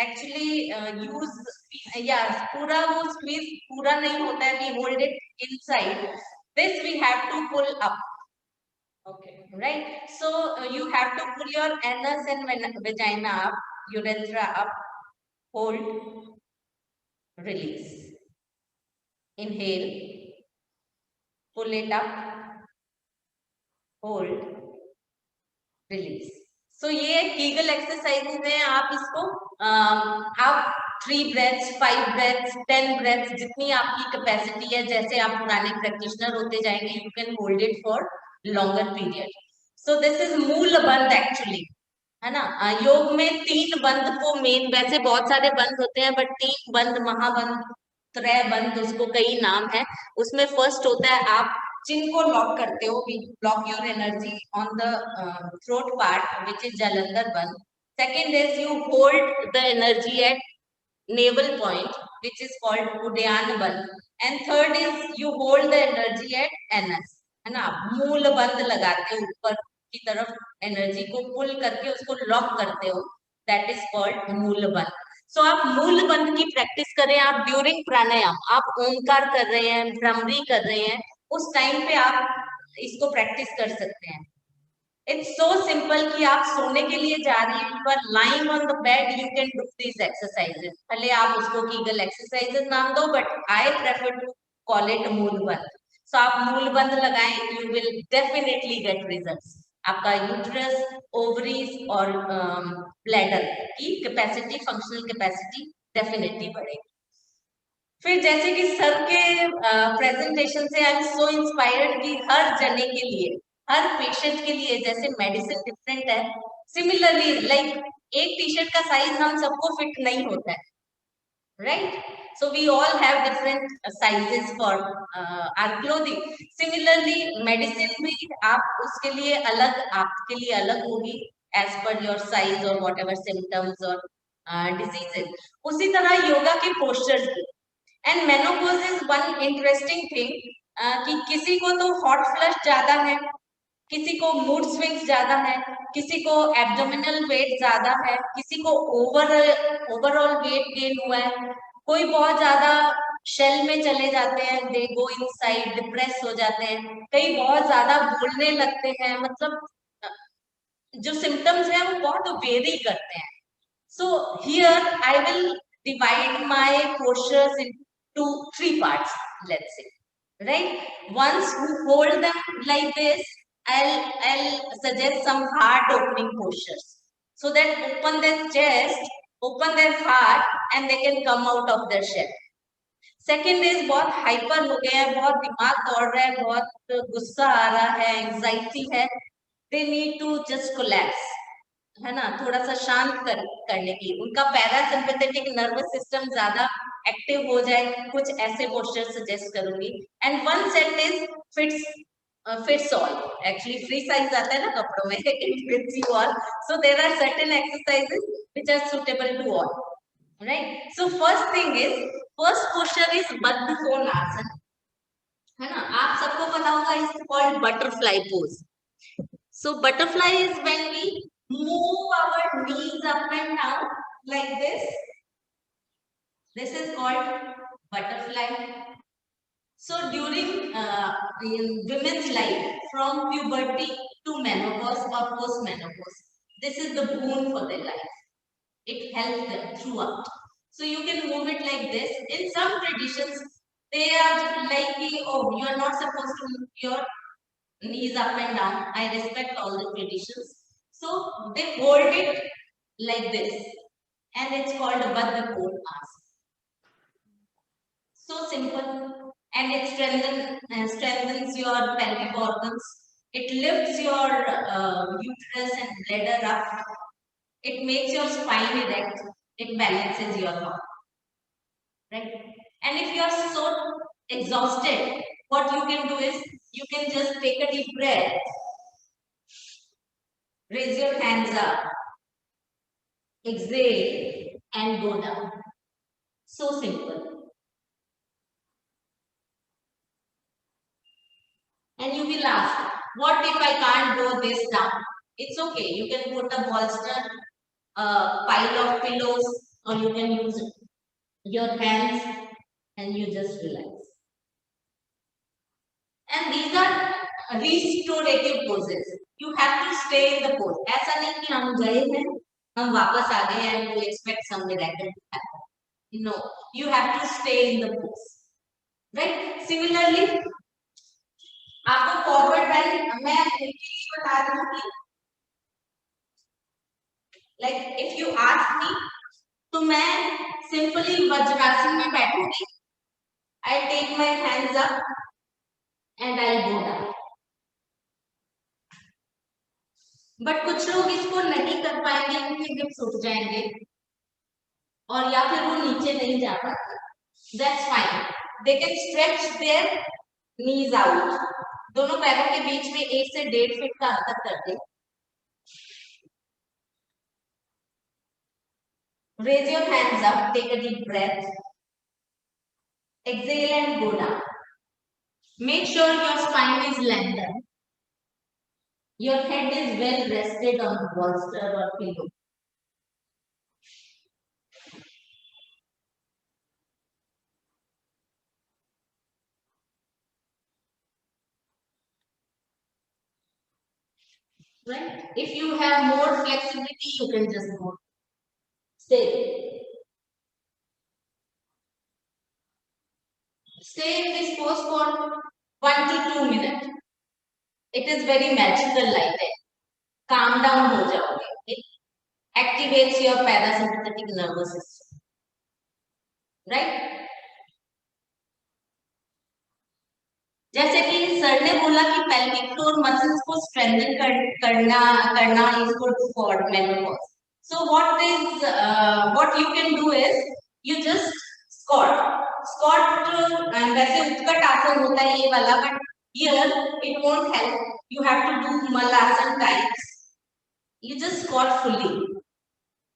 actually use पूरा वो squeeze पूरा नहीं होता है, we hold it inside. This we have to pull up. Okay, right? So you have to pull your anus and vagina up, urethra up, hold, release. Inhale, pull it up, hold, release. So ये Kegel exercises हैं. आप इसको आप 3 breaths, 5 breaths, 10 breaths, जितनी आपकी capacity है, जैसे आप पुराने प्रैक्टिशनर होते जाएंगे, you can hold it for longer period. So this is मूल बंध एक्चुअली, है ना. योग में 3 बंध को मेन, वैसे बहुत सारे बंध होते हैं बट 3 बंध, महाबंध, त्रय बंध, उसको कई नाम है. उसमें फर्स्ट होता है आप चिन को लॉक करते हो, block your energy on the throat part which is Jalandhar bandh. Second is you hold the energy at navel point which is called Uddiyana bandh. And third is you hold the energy at anus, है ना. मूल बंध लगाते हो, ऊपर की तरफ एनर्जी को पुल करके उसको लॉक करते हो, दैट इज कॉल्ड मूल बंध. सो आप मूल बंध की प्रैक्टिस करें. आप ड्यूरिंग प्राणायाम आप ओमकार कर रहे हैं, भ्रमरी कर रहे हैं, उस टाइम पे आप इसको प्रैक्टिस कर सकते हैं. इट्स सो सिंपल कि आप सोने के लिए जा रही हैं, you are lying on the bed, you can do this exercises. भले आप उसको कीगल एक्सरसाइजेस नाम दो, but I prefer to call it mool bandh. So आप मूल बंध लगाएं, you will definitely get results. आपका यूट्रस, ओवरीज और ब्लैडर की कैपेसिटी, फंक्शनल कैपेसिटी डेफिनेटली बढ़ेगी. फिर जैसे कि सर के प्रेजेंटेशन से आई एम सो इंस्पायर्ड कि हर जने के लिए, हर पेशेंट के लिए जैसे मेडिसिन डिफरेंट है, सिमिलरली लाइक एक टी शर्ट का साइज हम सबको फिट नहीं होता है, right. So we all have different sizes for our clothing. Similarly, medicine भी आप उसके लिए अलग, आपके लिए अलग होगी as per your size or whatever symptoms or diseases, उसी तरह योगा के पोस्चर्स भी। And menopause is one interesting thing कि किसी को तो हॉट फ्लश ज्यादा है, किसी को मूड स्विंग्स ज्यादा है, किसी को एब्डोमिनल वेट ज्यादा है, किसी को ओवरऑल वेट गेन हुआ है, कोई बहुत ज्यादा शेल में चले जाते हैं, दे गो इनसाइड, डिप्रेस हो जाते हैं, कई बहुत ज्यादा बोलने लगते हैं, मतलब जो सिम्टम्स हैं वो बहुत वेरी करते हैं। So here I will divide my postures into 3 parts, let's say, right? Once you hold them like this, I'll suggest some heart opening postures, so that open their chest, open their heart, and they can come out of their shell. Second is बहुत hyper हो गए हैं, बहुत दिमाग दौड़ रहा है, बहुत गुस्सा आ रहा है, एंजाइटी है, they need to just collapse, है ना, थोड़ा सा शांत करने की, उनका पैरासिम्पैथेटिक नर्वस सिस्टम ज्यादा एक्टिव हो जाए, कुछ ऐसे पोस्चर सजेस्ट करूंगी। And one set is fits all, actually free size आता है ना कपड़ों में, it fits you all, so there are certain exercises which are suitable to all, right? So first thing is, first posture is Baddha Konasana, है ना, आप सबको पता होगा, it's called butterfly pose. So butterfly is when we move our knees up and down like this. This is called butterfly. So during in women's life, from puberty to menopause or post-menopause, this is the boon for their life. It helps them throughout. So you can move it like this. In some traditions, they are like, oh, you are not supposed to move your knees up and down. I respect all the traditions. So they hold it like this, and it's called a Baddha Konasana. So simple, and it strengthens your pelvic organs. It lifts your uterus and bladder up. It makes your spine erect. It balances your heart, right? And if you are so exhausted, what you can do is, you can just take a deep breath, raise your hands up, exhale, and go down. So simple. And you will ask, what if I can't go this down? It's okay. You can put a bolster, a pile of pillows, or you can use your hands and you just relax. And these are restorative poses. You have to stay in the pose. ऐसा नहीं कि हम गए हैं, हम वापस आ गए and we expect some miracle to happen. No, you have to stay in the pose, right? Similarly, आपको फॉरवर्ड बेंड मैं बता रही हूँ कि like if you ask me, तो मैं सिंपली वज्रासन में बैठूंगी, I take my hands up and I go down. But कुछ लोग इसको नहीं कर पाएंगे, उनके हिप्स उठ जाएंगे और या फिर वो नीचे नहीं जा पाते, that's fine, they can stretch there knees out, दोनों पैरों के बीच में 1 से 1.5 फीट का अंतर कर दे। Raise your hands up, take a deep breath, exhale and go down. Make sure your spine is lengthened, your head is well rested on the bolster or pillow. Right? If you have more flexibility, you can just go. Stay. Stay in this pose for 1 to 2 minutes. It is very magical like that. Calm down हो जाओगे. It activates your parasympathetic nervous system. Right? जैसे कि sir ने बोला कि pelvic floor muscles को strengthen करना is good for menopause. So what you can do is, you just squat. वैसे उत्कट आसन होता है ये वाला, but here it won't help. You have to do malasana types. You just squat fully.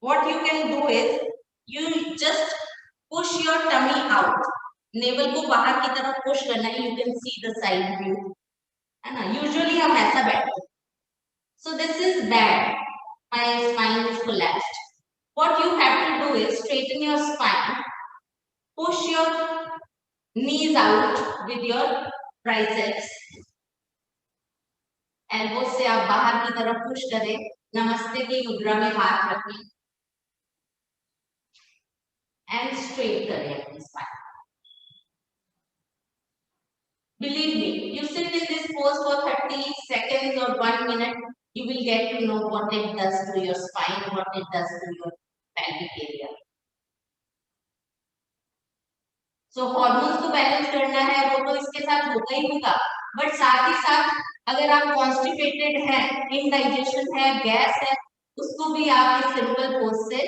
what you can do is you just push your tummy out. Naval को बाहर की तरफ पुश करना है. You can see the side view, है ना. Usually हम ऐसा बैठते हैं. So this is bad. My spine is collapsed. What you have to do is straighten your spine. Push your knees out with your triceps. Elbow से आप बाहर की तरफ पुश करें. नमस्ते की मुद्रा में हाथ रखें एंड स्ट्रेट करें अपनी spine. Believe me, you sit in this pose for 30 seconds or 1 minute, you will get to know what it does to your spine, what it does to your pelvic area. So hormones को balance करना है वो तो इसके साथ होगा ही होगा, but साथ ही साथ अगर आप कॉन्स्टिपेटेड हैं, इनडाइजेशन है, गैस है, उसको भी आप इस सिंपल पोज से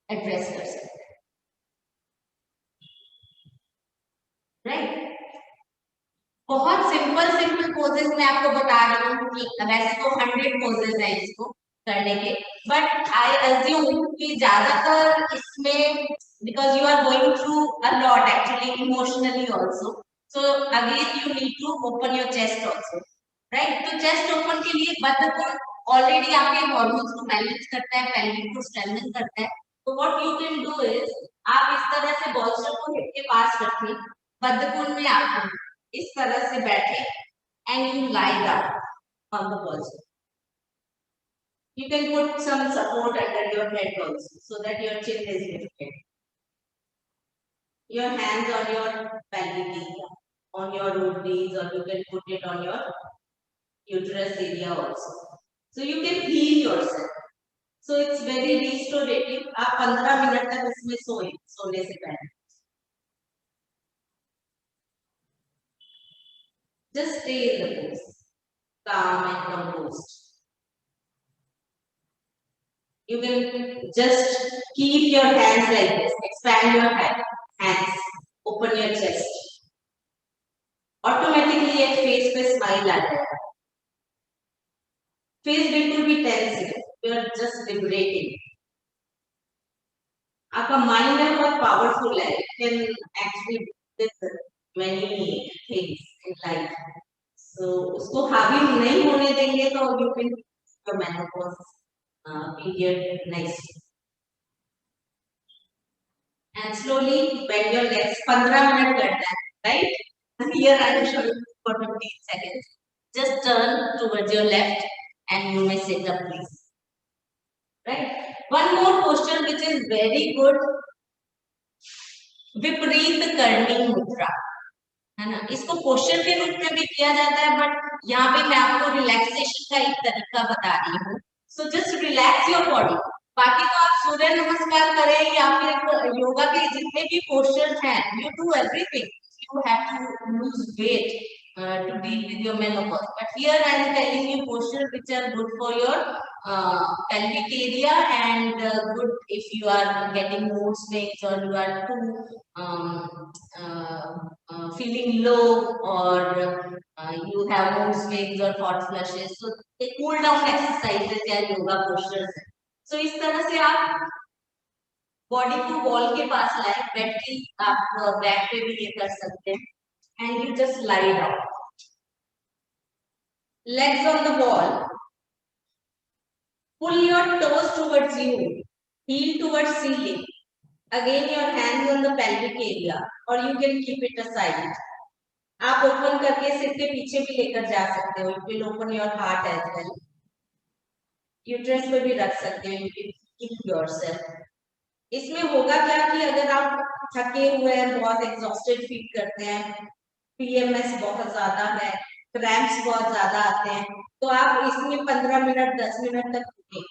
एड्रेस कर सकते हैं. राइट. बहुत सिंपल पोजेस मैं आपको बता रही हूँ कि वैसे तो 100 पोजेस है इसको करने के, बट आई अज्यूम कि ज्यादातर इसमें because you are going through a lot actually emotionally also, so again you need to open your chest also. Right. तो चेस्ट ओपन के लिए बद्धकोण ऑलरेडी आपके हार्मोन्स को बैलेंस करता है, पेल्विक को स्ट्रेंथन करता है. तो what you can do is आप इस तरह से बॉल्स्टर को हिप के पास रखें, बद्धकोण में आप इस तरह से बैठे and you lie down on the bolster. You can put some support under your head also so that your chin is lifted. Your hands on your pelvic area, on your ovaries, or you can put it on your uterus area also. So you can heal yourself. So it's very restorative. आप 15 minute तक इसमें सोने से पहले. Just stay in the pose, calm and composed. You can just keep your hands like this, expand your hands, open your chest. Automatically एक face पे smile आ जाएगा. Face बिल्कुल भी tense है. You are just vibrating. आपका mind है बहुत powerful है. It can actually do many things in life. So उसको हावी नहीं होने देंगे तो you can your menopause period nicely. And slowly bend your legs. 15 minute करना है, right? Here I will show you for 15 seconds. Just turn towards your left and you may sit up, please. Right? One more posture which is very good. विपरीत करनी मुद्रा, है ना. इसको posture के रूप में भी किया जाता है, बट यहाँ पे मैं आपको रिलैक्सेशन का एक तरीका बता रही हूँ. So just relax your body. बाकी तो आप सूर्य नमस्कार करें या फिर योगा के जितने भी पोस्चर्स हैं, you do everything. You have to lose weight to deal with your menopause. But here I am telling you postures which are good for your pelvic area and good if you are getting mood swings or you are too feeling low or you have mood swings or hot flushes. So a cool down exercises या yoga postures. So इस तरह से आप body को wall के पास लाए, bed की आप बैक पे भी ये कर सकते हैं. And you just lie down, legs on the wall, pull your toes towards you, heel towards ceiling. Again your hands on the pelvic area or you can keep it aside. आप open करके सिर के पीछे भी लेकर जा सकते हो. It will open your heart as well. Uterus पे भी रख सकते हो. You can keep yourself. इसमें होगा क्या कि अगर आप थके हुए हैं, बहुत एग्जॉस्टेड फील करते हैं, पीएमएस बहुत ज्यादा है, क्रैम्प्स बहुत ज्यादा आते हैं, तो आप इसमें 15 मिनट 10 मिनट तक रुकें.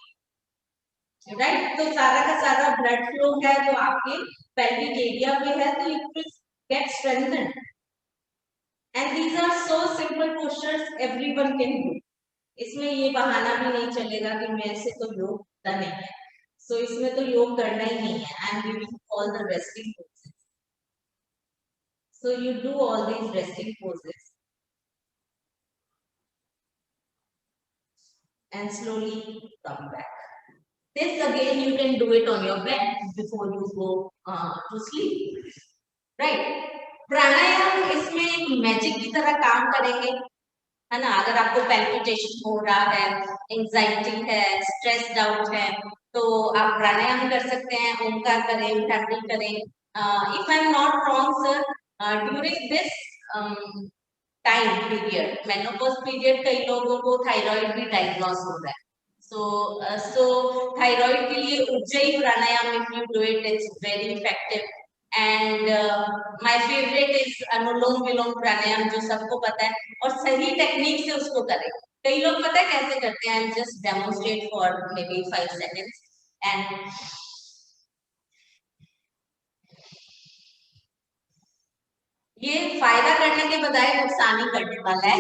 राइट. तो सारा का सारा ब्लड फ्लो है जो आपके पेल्विक एरिया पे है, तो it will get strengthened. And these are so simple postures everyone can do. इसमें ये बहाना भी नहीं चलेगा कि मेरे से तो योग होता नहीं है. So इसमें तो योग करना ही नहीं है. I am giving all the resting poses. So you do all these resting poses and slowly come back. This again you can do it on your bed before you go to sleep, right? प्राणायाम इसमें एक magic की तरह काम करेंगे, है ना? अगर आपको पैल्पिटेशन हो रहा है, एंजाइटी है, स्ट्रेस्ड आउट है, तो आप प्राणायाम कर सकते हैं, ओमकार करें, भ्रामरी करें. If I am not wrong sir, during this time period, menopause period, कई लोगों को थायराइड भी डायग्नोस हो रहा है. So थायराइड के लिए उज्जयी प्राणायाम, if you do it, it's very effective. And my favorite is अनुलोम विलोम प्राणायाम, जो सबको पता है, और सही टेक्निक से उसको करें. कई लोग पता है कैसे करते हैं, just demonstrate for maybe 5 seconds. And ये फायदा करने के बजाय नुकसान ही करने वाला है.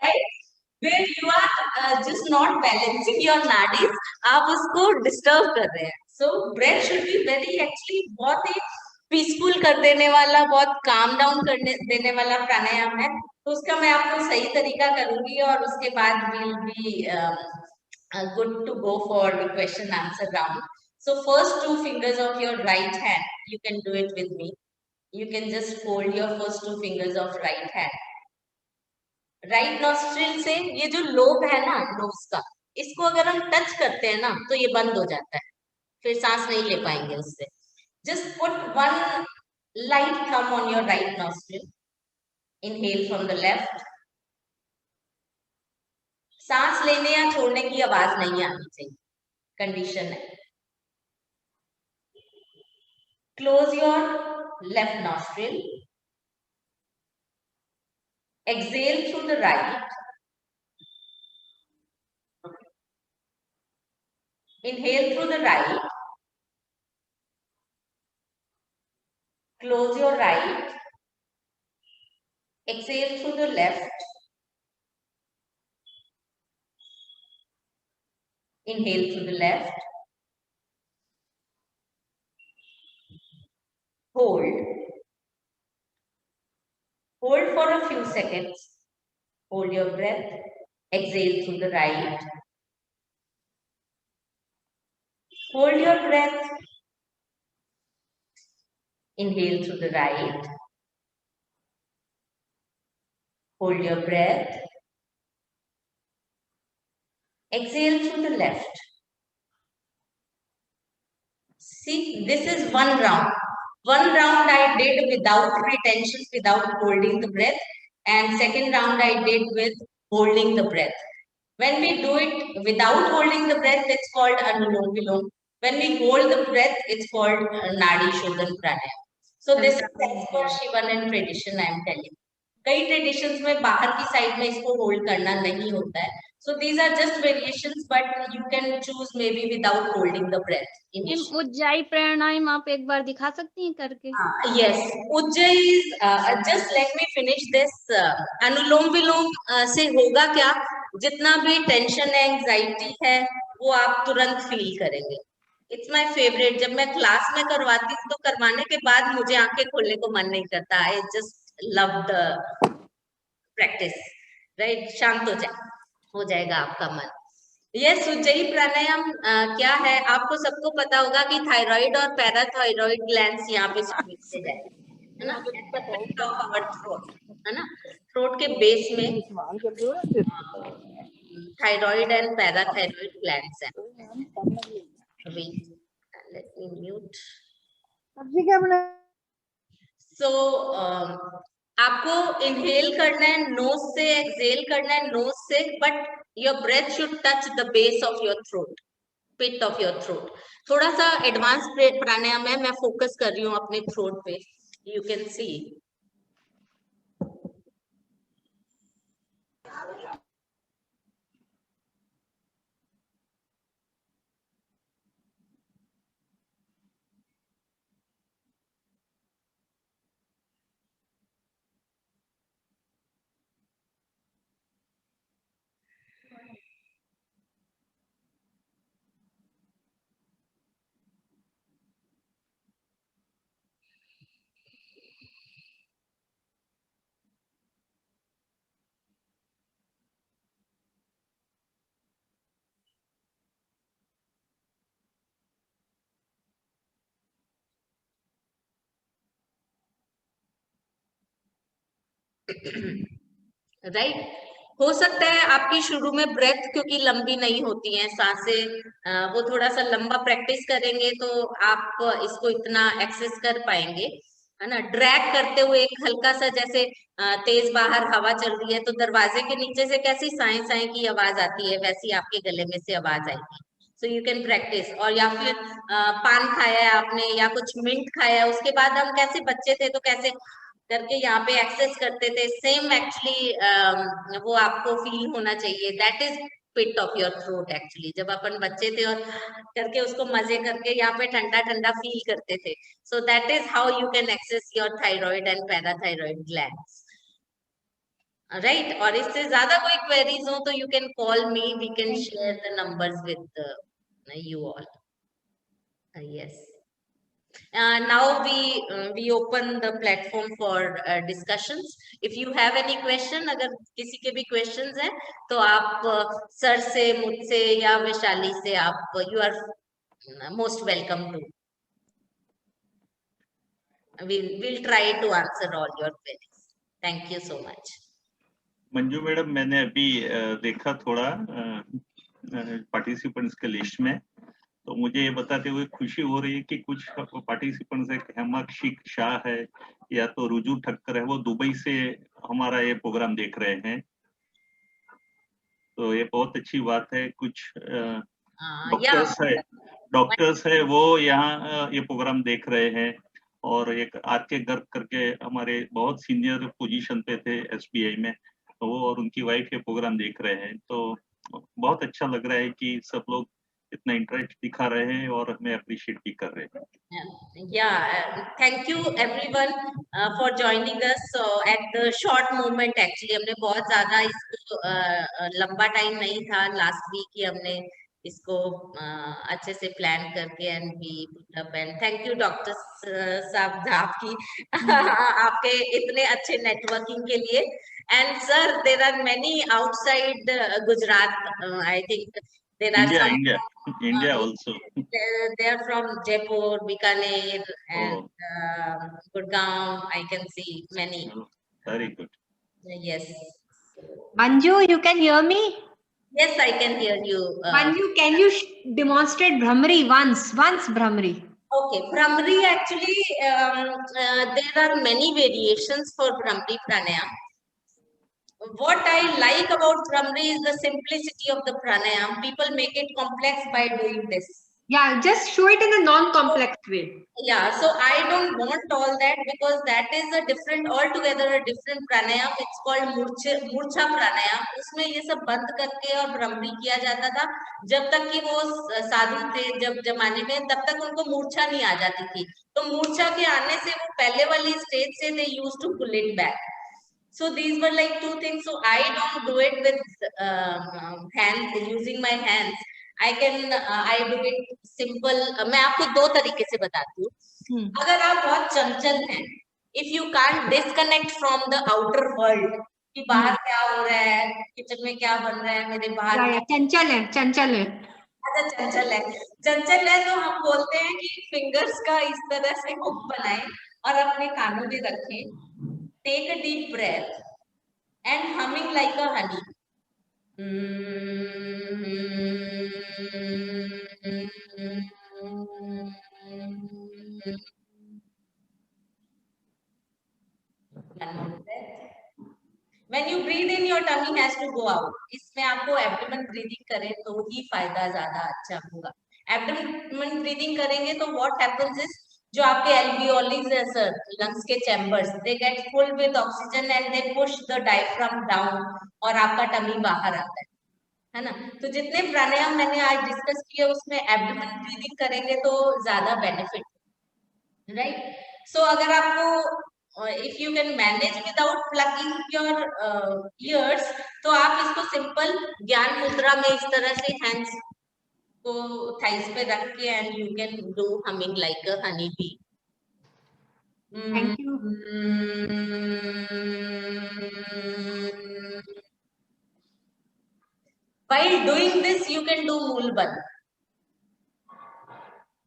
Right? Where you are just not balancing your nadis, आप उसको डिस्टर्ब कर रहे हैं. So breath should be very actually बहुत ही पीसफुल कर देने वाला, बहुत काम डाउन करने देने वाला प्राणायाम है. तो उसका मैं आपको सही तरीका करूंगी, और उसके बाद we'll be good to go for the question answer round. So first 2 fingers of your right hand, you can do it with me. You can just fold your first 2 fingers of right hand. Right nostril से ये जो lobe है ना, knows का, इसको अगर हम touch करते हैं ना, तो ये बंद हो जाता है, फिर सांस नहीं ले पाएंगे उससे. Just put 1 light thumb on your right nostril, inhale from the left. सांस लेने या छोड़ने की आवाज नहीं आनी चाहिए, कंडीशन है. Close your left nostril, exhale through the right, inhale through the right, close your right, exhale through the left, inhale through the left, hold for a few seconds, hold your breath, exhale through the right, hold your breath, inhale through the right, hold your breath, exhale through the left. See, this is 1 round. 1 round I did without retention, without holding the breath, and second round I did with holding the breath. When we do it without holding the breath, it's called Anulom Vilom. When we hold the breath, it's called Nadi Shodhan Pranayam. So this is as per Shivanan tradition I am telling. कई traditions में बाहर की side में इसको hold करना नहीं होता है. So these are just variations, but you can choose maybe without holding the breath. Ujjayi प्राणायाम आप एक बार दिखा सकती हैं करके? Yes, Ujjayi is just let me finish this. अनुलोम विलोम से होगा क्या, जितना भी टेंशन है, एंजाइटी है, वो आप तुरंत फील करेंगे. It's my favourite. जब मैं क्लास में करवाती हूँ तो करवाने के बाद मुझे आंखें खोलने को मन नहीं करता. I just love the practice. Right, शांत हो जाएगा आपका मन. यस, उज्जयी प्राणायाम क्या है, आपको सबको पता होगा कि थायराइड और पैराथायराइड ग्लैंड्स यहाँ पे मिलते हैं, है ना, थ्रोट, है ना, थ्रोट के बेस में थायराइड एंड पैराथायराइड ग्लैंड्स हैं. Let me mute. सो आपको इनहेल करना है नोज से, एक्सहेल करना है नोज से, but your breath should touch the base of your throat, pit of your throat. थोड़ा सा एडवांस प्राणायाम है, मैं फोकस कर रही हूँ अपने थ्रोट पे. You can see. राइट। हो सकता है आपकी शुरू में ब्रेथ क्योंकि लंबी नहीं होती हैं सांसें, वो थोड़ा सा लंबा प्रैक्टिस करेंगे तो आप इसको इतना एक्सेस कर पाएंगे, है ना। ड्रैग करते हुए एक हल्का सा जैसे तेज बाहर हवा चल रही है तो दरवाजे के नीचे से कैसी साए साए की आवाज आती है, वैसी आपके गले में से आवाज आएगी। So you can practice. और या फिर पान खाया है आपने या कुछ मिंट खाया है, उसके बाद हम कैसे बच्चे थे तो कैसे करके यहाँ पे एक्सेस करते थे, सेम एक्चुअली वो आपको फील होना चाहिए। That is pit of your throat actually. जब अपन बच्चे थे और करके उसको मजे करके यहाँ पे ठंडा ठंडा फील करते थे। So that is how you can access your thyroid and parathyroid glands, right. और इससे ज्यादा कोई क्वेरीज हो तो you can call me, we can share the numbers with you all. Yes. Now we open the platform for discussions. If you have any question, अगर किसी के भी questions हैं तो आप सर से, मुझसे या वैशाली से आप you are most welcome to. We'll try to answer all your queries. Thank you so much. Manju madam, मैंने अभी देखा थोड़ा पार्टिसिपेंट्स के लिस्ट में, तो मुझे ये बताते हुए खुशी हो रही है कि कुछ पार्टिसिपेंट्स एक हेमक शाह है या तो रुजू ठक्कर है, वो दुबई से हमारा ये प्रोग्राम देख रहे हैं, तो ये बहुत अच्छी बात है। कुछ डॉक्टर्स है वो यहाँ ये प्रोग्राम देख रहे हैं, और एक आरके गर्ग करके हमारे बहुत सीनियर पोजीशन पे थे SBI में, तो वो और उनकी वाइफ ये प्रोग्राम देख रहे हैं। तो बहुत अच्छा लग रहा है कि सब लोग इतना इंटरेस्ट दिखा रहे हैं और हमें अप्रिशिएट भी कर रहे हैं। Thank you everyone for joining us at the short moment. Actually हमने बहुत ज्यादा इसको लंबा टाइम नहीं था लास्ट वीक ही हमने इसको अच्छे से प्लान करके and we put up. And thank you doctor साहब आपकी आपके इतने अच्छे नेटवर्किंग के लिए। And sir, there are many outside Gujarat, I think there are some India also. They are from Jaipur, Bikaner, and Gurgaon. I can see many. Very good. Yes. Manju, you can hear me? Yes, I can hear you. Manju, can you demonstrate Bhramari once? Bhramari. Okay, Bhramari actually, there are many variations for Bhramari pranayam. What I like about Bhramari is the simplicity of the pranayam. People make it complex by doing this. Yeah, just show it in a non-complex way. Yeah, so I don't want all that because that is a different, altogether a different pranayam. It's called Murcha pranayam. उसमें ये सब बंद करके और Bhramari किया जाता था। जब तक कि वो साधु थे जब जमाने में, तब तक उनको मूर्छा नहीं आ जाती थी। तो मूर्छा के आने से वो पहले वाली स्टेज से they used to pull it back. So these were like two things. So I don't do it with hands, using my hands. I do it simple. मैं आपको दो तरीके से बताती हूँ। अगर आप बहुत चंचल हैं, if you can't disconnect from the outer world, कि बाहर क्या हो रहा है, किचन में क्या बन रहा है, मेरे बाहर चंचल है। अच्छा, चंचल है तो हम बोलते हैं कि फिंगर्स का इस तरह से हुक बनाएं और अपने कानों में रखें। Take a deep breath and humming like a honey. When you breathe in, your tummy has to go out. इसमें आपको abdomen breathing करें तो ही फायदा ज्यादा अच्छा होगा। Abdomen breathing करेंगे तो what happens is, जो आपके alveoli है सर, lungs के chambers, they get full with oxygen and they push the diaphragm down और आपका टमी बाहर आता है ना। तो जितने प्राणायाम मैंने आज डिस्कस किए उसमें एब्डोमेन ब्रीदिंग करेंगे तो ज्यादा बेनिफिट, राइट। सो अगर आपको if you can manage without plugging your ears तो आप इसको सिंपल ज्ञान मुद्रा में इस तरह से हैंड्स को थाइस पे रख के and you can do humming like a honey bee. Thank you. While doing this, you can do Moolband,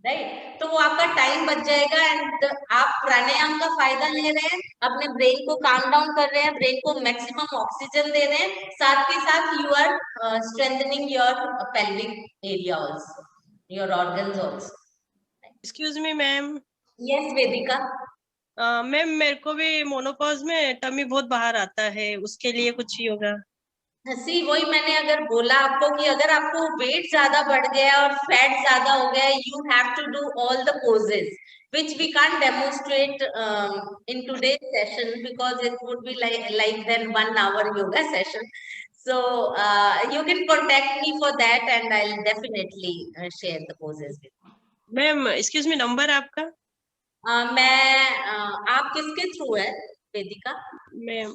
right? तो वो आपका टाइम बच जाएगा एंड आप प्राणायाम का फायदा ले रहे हैं, अपने ब्रेन को काम डाउन कर रहे हैं, ब्रेन को मैक्सिमम ऑक्सीजन दे रहे हैं, साथ के साथ you are strengthening your pelvic area also, your organs also. Excuse me ma'am. Yes Vedika. Ma'am मेरे को भी मोनोपॉज में टमी बहुत बाहर आता है, उसके लिए कुछ योगा? सी वही मैंने अगर बोला आपको कि अगर आपको वेट ज्यादा बढ़ गया और फैट ज्यादा हो गया, you have to do all the poses which we can't demonstrate in today's session because it would be like then 1 hour yoga session. So you can contact me for that and I'll definitely share the poses with you. Ma'am excuse me, number आपका? आप किसके through है वेदिका? Ma'am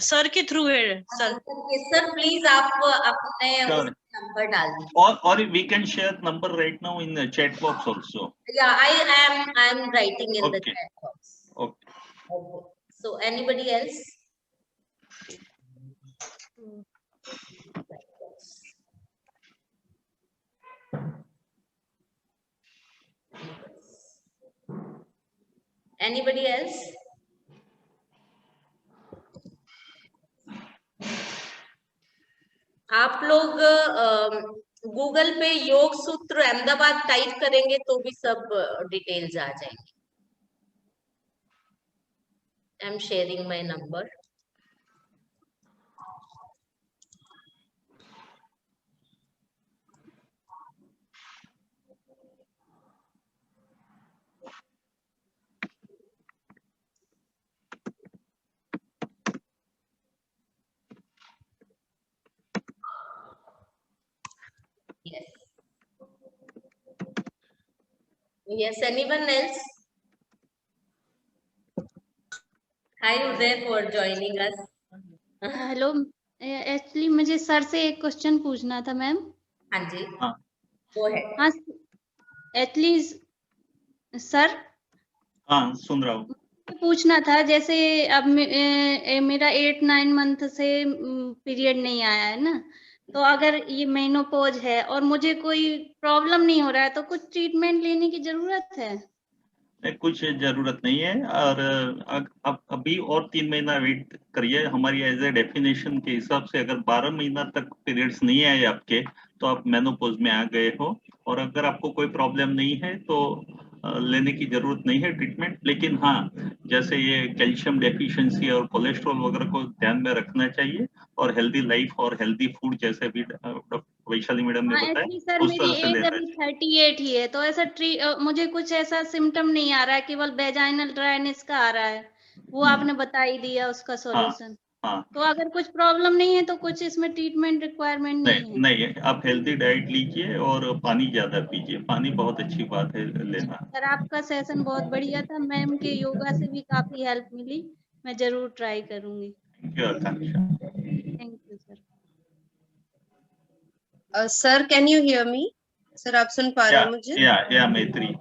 sir के through है sir. Sir please आप अपने number डाल दीजिए। और we can share number right now in the chat box also. Yeah, I am writing in the Okay. chat box. Okay. So anybody else? Anybody else? आप लोग Google पे योग सूत्र अहमदाबाद टाइप करेंगे तो भी सब डिटेल्स आ जाएंगे। I am sharing my number. Yes, anyone else? Hi Uday for joining us. Hello, actually मुझे सर से एक क्वेश्चन पूछना था मैम। हाँ जी। हाँ। वो है। हाँ एटलीस्ट सर। हाँ सुन रहा हूँ। पूछना था जैसे अब मेरा 8-9 मंथ से पीरियड नहीं आया है ना, तो अगर ये मेनोपॉज है और मुझे कोई प्रॉब्लम नहीं हो रहा है तो कुछ ट्रीटमेंट लेने की जरूरत है? कुछ जरूरत नहीं है और अब अभी और 3 महीना वेट करिए। हमारी एज ए डेफिनेशन के हिसाब से अगर 12 महीना तक पीरियड्स नहीं आए आपके तो आप मेनोपॉज में आ गए हो, और अगर आपको कोई प्रॉब्लम नहीं है तो लेने की जरूरत नहीं है ट्रीटमेंट। लेकिन हाँ, जैसे ये कैल्शियम डेफिशिएंसी और कोलेस्ट्रॉल वगैरह को ध्यान में रखना चाहिए, और हेल्दी लाइफ और हेल्दी फूड जैसे भी वैशाली मैडम ने बताया सर उस मेरी तरह से एज लेना अभी चाहिए। 38 ही है, तो ऐसा मुझे कुछ ऐसा सिम्टम नहीं आ रहा है, केवल वेजाइनल ड्राइनेस का आ रहा है, वो आपने बता ही दिया उसका सॉल्यूशन। हाँ। तो अगर कुछ प्रॉब्लम नहीं है तो कुछ इसमें ट्रीटमेंट रिक्वायरमेंट नहीं है? नहीं, आप हेल्दी डाइट लीजिए और पानी ज्यादा पीजिए। पानी बहुत अच्छी बात है लेना। सर आपका सेशन बहुत बढ़िया था, मैम के योगा से भी काफी हेल्प मिली, मैं जरूर ट्राई करूंगी। Thank you Akanksha. Thank you sir. Sir can you hear me? Sir आप सुन पा रहे हैं मुझे? या मैत्री।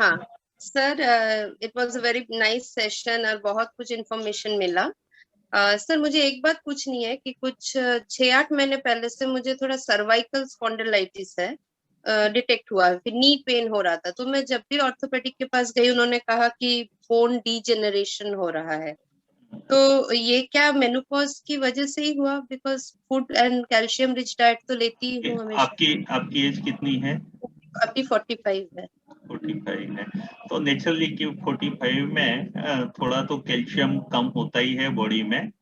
हाँ sir, it was a very nice session और बहुत कुछ इंफॉर्मेशन मिला। सर मुझे एक बात पूछनी है कि कुछ 6-8 महीने पहले से मुझे थोड़ा सर्वाइकल स्पॉन्डिलाइटिस है, डिटेक्ट हुआ है, फिर नी पेन हो रहा था। तो मैं जब भी ऑर्थोपेडिक के पास गई उन्होंने कहा कि बोन डीजेनरेशन हो रहा है। तो ये क्या मेनोपॉज की वजह से ही हुआ? Because food and calcium rich diet तो लेती हूँ हमेशा। आपकी एज कितनी है? अभी 45 है। 45 है तो नेचुरली कि 45 में थोड़ा तो कैल्शियम कम होता ही है बॉडी में।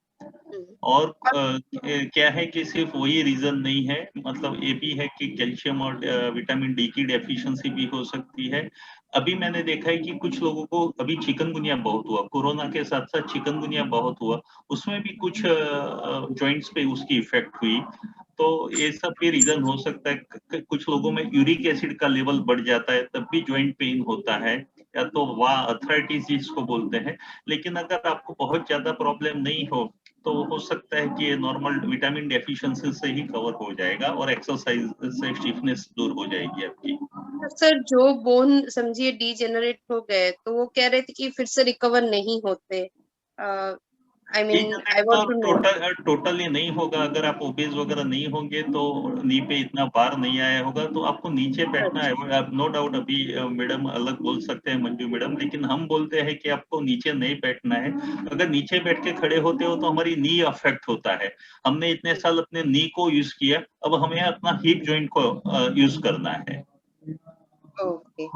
और क्या है कि सिर्फ वही रीजन नहीं है, मतलब ये भी है कि कैल्शियम और विटामिन डी की डेफिशिएंसी भी हो सकती है। अभी मैंने देखा है कि कुछ लोगों को अभी चिकनगुनिया बहुत हुआ, कोरोना के साथ साथ चिकनगुनिया बहुत हुआ, उसमें भी कुछ जॉइंट्स पे उसकी इफेक्ट हुई। तो ये सब भी रीजन हो सकता है। कुछ लोगों में यूरिक एसिड का लेवल बढ़ जाता है तब भी जॉइंट पेन होता है, या तो आर्थराइटिस जिसको बोलते हैं। लेकिन अगर आपको बहुत ज्यादा प्रॉब्लम नहीं हो तो हो सकता है कि ये नॉर्मल विटामिन डेफिशिएंसी से ही कवर हो जाएगा और एक्सरसाइज से स्टिफनेस दूर हो जाएगी आपकी। सर जो बोन समझिए डीजेनरेट हो गए तो वो कह रहे थे कि फिर से रिकवर नहीं होते, I mean, I want to know. Totally नहीं होगा। अगर आप ओबेज वगैरह नहीं होंगे तो नी पे इतना बार नहीं आया होगा तो आपको नीचे बैठना है। नो डाउट अभी मैडम अलग बोल सकते हैं, मंजू मैडम, लेकिन हम बोलते हैं कि आपको नीचे नहीं बैठना है। अगर नीचे बैठ के खड़े होते हो तो हमारी नी अफेक्ट होता है। हमने इतने साल अपने नी को यूज किया, अब हमें अपना हिप जॉइंट को यूज करना है। ओके।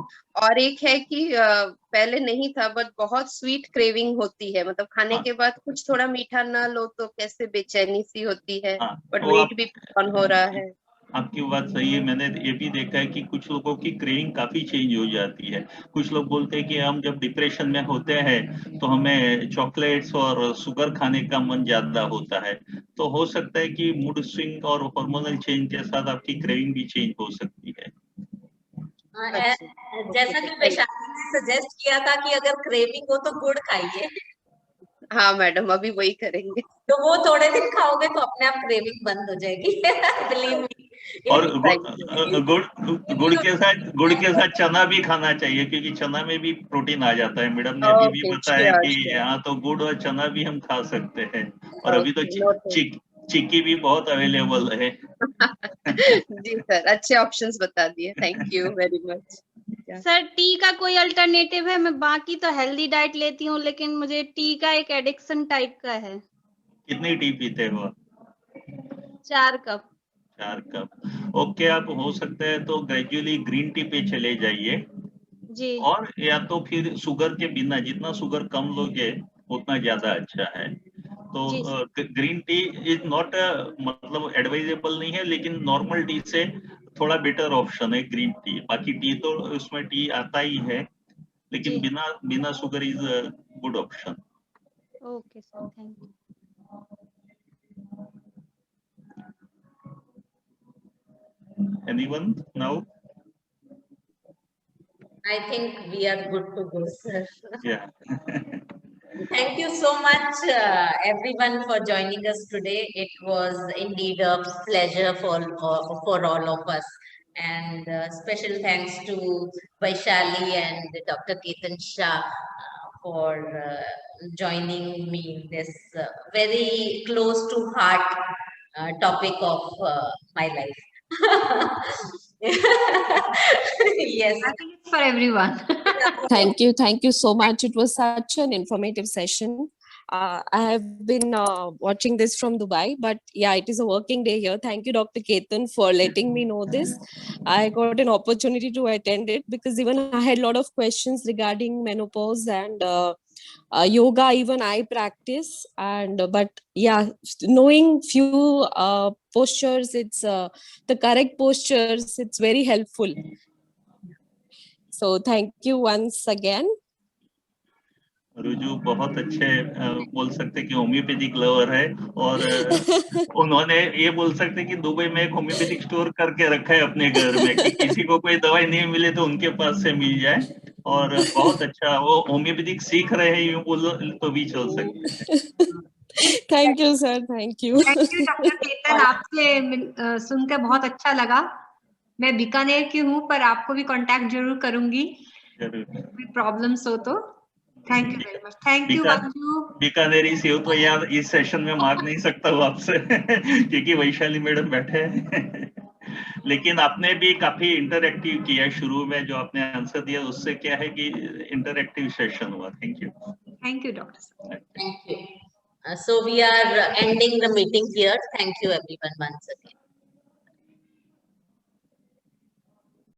और एक है कि पहले नहीं था बट बहुत स्वीट क्रेविंग होती है, मतलब खाने के बाद कुछ थोड़ा मीठा ना लो तो कैसे बेचैनी सी होती है, बट वेट भी कम हो रहा है। आपकी बात सही है। मैंने ये भी देखा है कि कुछ लोगों की क्रेविंग काफी चेंज हो जाती है। कुछ लोग बोलते हैं कि हम जब डिप्रेशन में होते हैं तो हमें चॉकलेट्स और शुगर खाने का मन ज्यादा होता है। तो हो सकता है कि मूड स्विंग और हार्मोनल चेंज के साथ आपकी क्रेविंग भी चेंज हो सकती है। जैसा कि वैशाली ने सजेस्ट किया था कि अगर क्रेविंग हो तो गुड़ खाइए। हाँ मैडम, अभी वही करेंगे। तो वो थोड़े दिन खाओगे तो अपने आप क्रेविंग बंद हो जाएगी। Believe me. और गुड़ के साथ चना भी खाना चाहिए, क्योंकि चना में भी प्रोटीन आ जाता है। मैडम ने अभी भी बताया कि यहाँ तो गुड़ और चना भी हम खा सकते हैं। और अभी तो चिक्की भी बहुत अवेलेबल है। जी सर, अच्छे ऑप्शंस बता दिए, thank you very much. Sir T का कोई अल्टरनेटिव है? मैं बाकी तो हेल्दी डाइट लेती हूँ, लेकिन मुझे टी का एक एडिक्शन टाइप का है। कितनी टी पीते हो? 4 कप। 4 कप। ओके, आप हो सकता है तो ग्रेजुअली ग्रीन टी पे चले जाइए जी। और या तो फिर शुगर के बिना, जितना शुगर कम लोगे उतना ज्यादा अच्छा है। तो ग्रीन टी इज नॉट मतलब एडवाइजेबल नहीं है, लेकिन नॉर्मल टी से थोड़ा बेटर ऑप्शन है ग्रीन टी। बाकी टी तो उसमें टी आता ही है, लेकिन बिना sugar is good option. Okay sir, thank you. Anyone now? I think we are good to go, sir. Yeah. Thank you so much, everyone, for joining us today. It was indeed a pleasure for all of us. And special thanks to Vaishali and Dr. Ketan Shah for joining me in this very close to heart topic of my life. Yes. I think it's for everyone. Thank you so much. It was such an informative session. I have been watching this from Dubai, but yeah, it is a working day here. Thank you, Dr. Ketan, for letting me know this. I got an opportunity to attend it because even I had a lot of questions regarding menopause and yoga. Even I practice, and but yeah, knowing few postures, it's the correct postures, it's very helpful. So thank you once again. रुजू बहुत अच्छे बोल सकते कि homeopathic lover है, और उन्होंने ये बोल सकते कि दुबई में एक होम्योपैथिक स्टोर करके रखा है अपने घर में कि किसी को कोई दवाई नहीं मिले तो उनके पास से मिल जाए। और बहुत अच्छा, वो होम्योपैथिक सीख रहे हैं यूं बोलो तो भी चल सकते हैं। Thank you sir, thank you. Thank you doctor Ketan, आपसे सुनकर बहुत अच्छा लगा। मैं बीकानेर की हूँ, पर आपको भी कांटेक्ट जरूर करूंगी कोई प्रॉब्लम्स हो तो। Thank you very much. Thank you Manju. बीकानेरी से हो तो यार इस सेशन में मांग नहीं सकता हूँ आपसे क्योंकि वैशाली मैडम बैठे हैं लेकिन आपने भी काफी इंटरएक्टिव किया शुरू में, जो आपने आंसर दिया उससे क्या है कि इंटरएक्टिव सेशन हुआ। Thank you. Thank you doctor. Thank you. So we are ending the meeting here. Thank you everyone once again.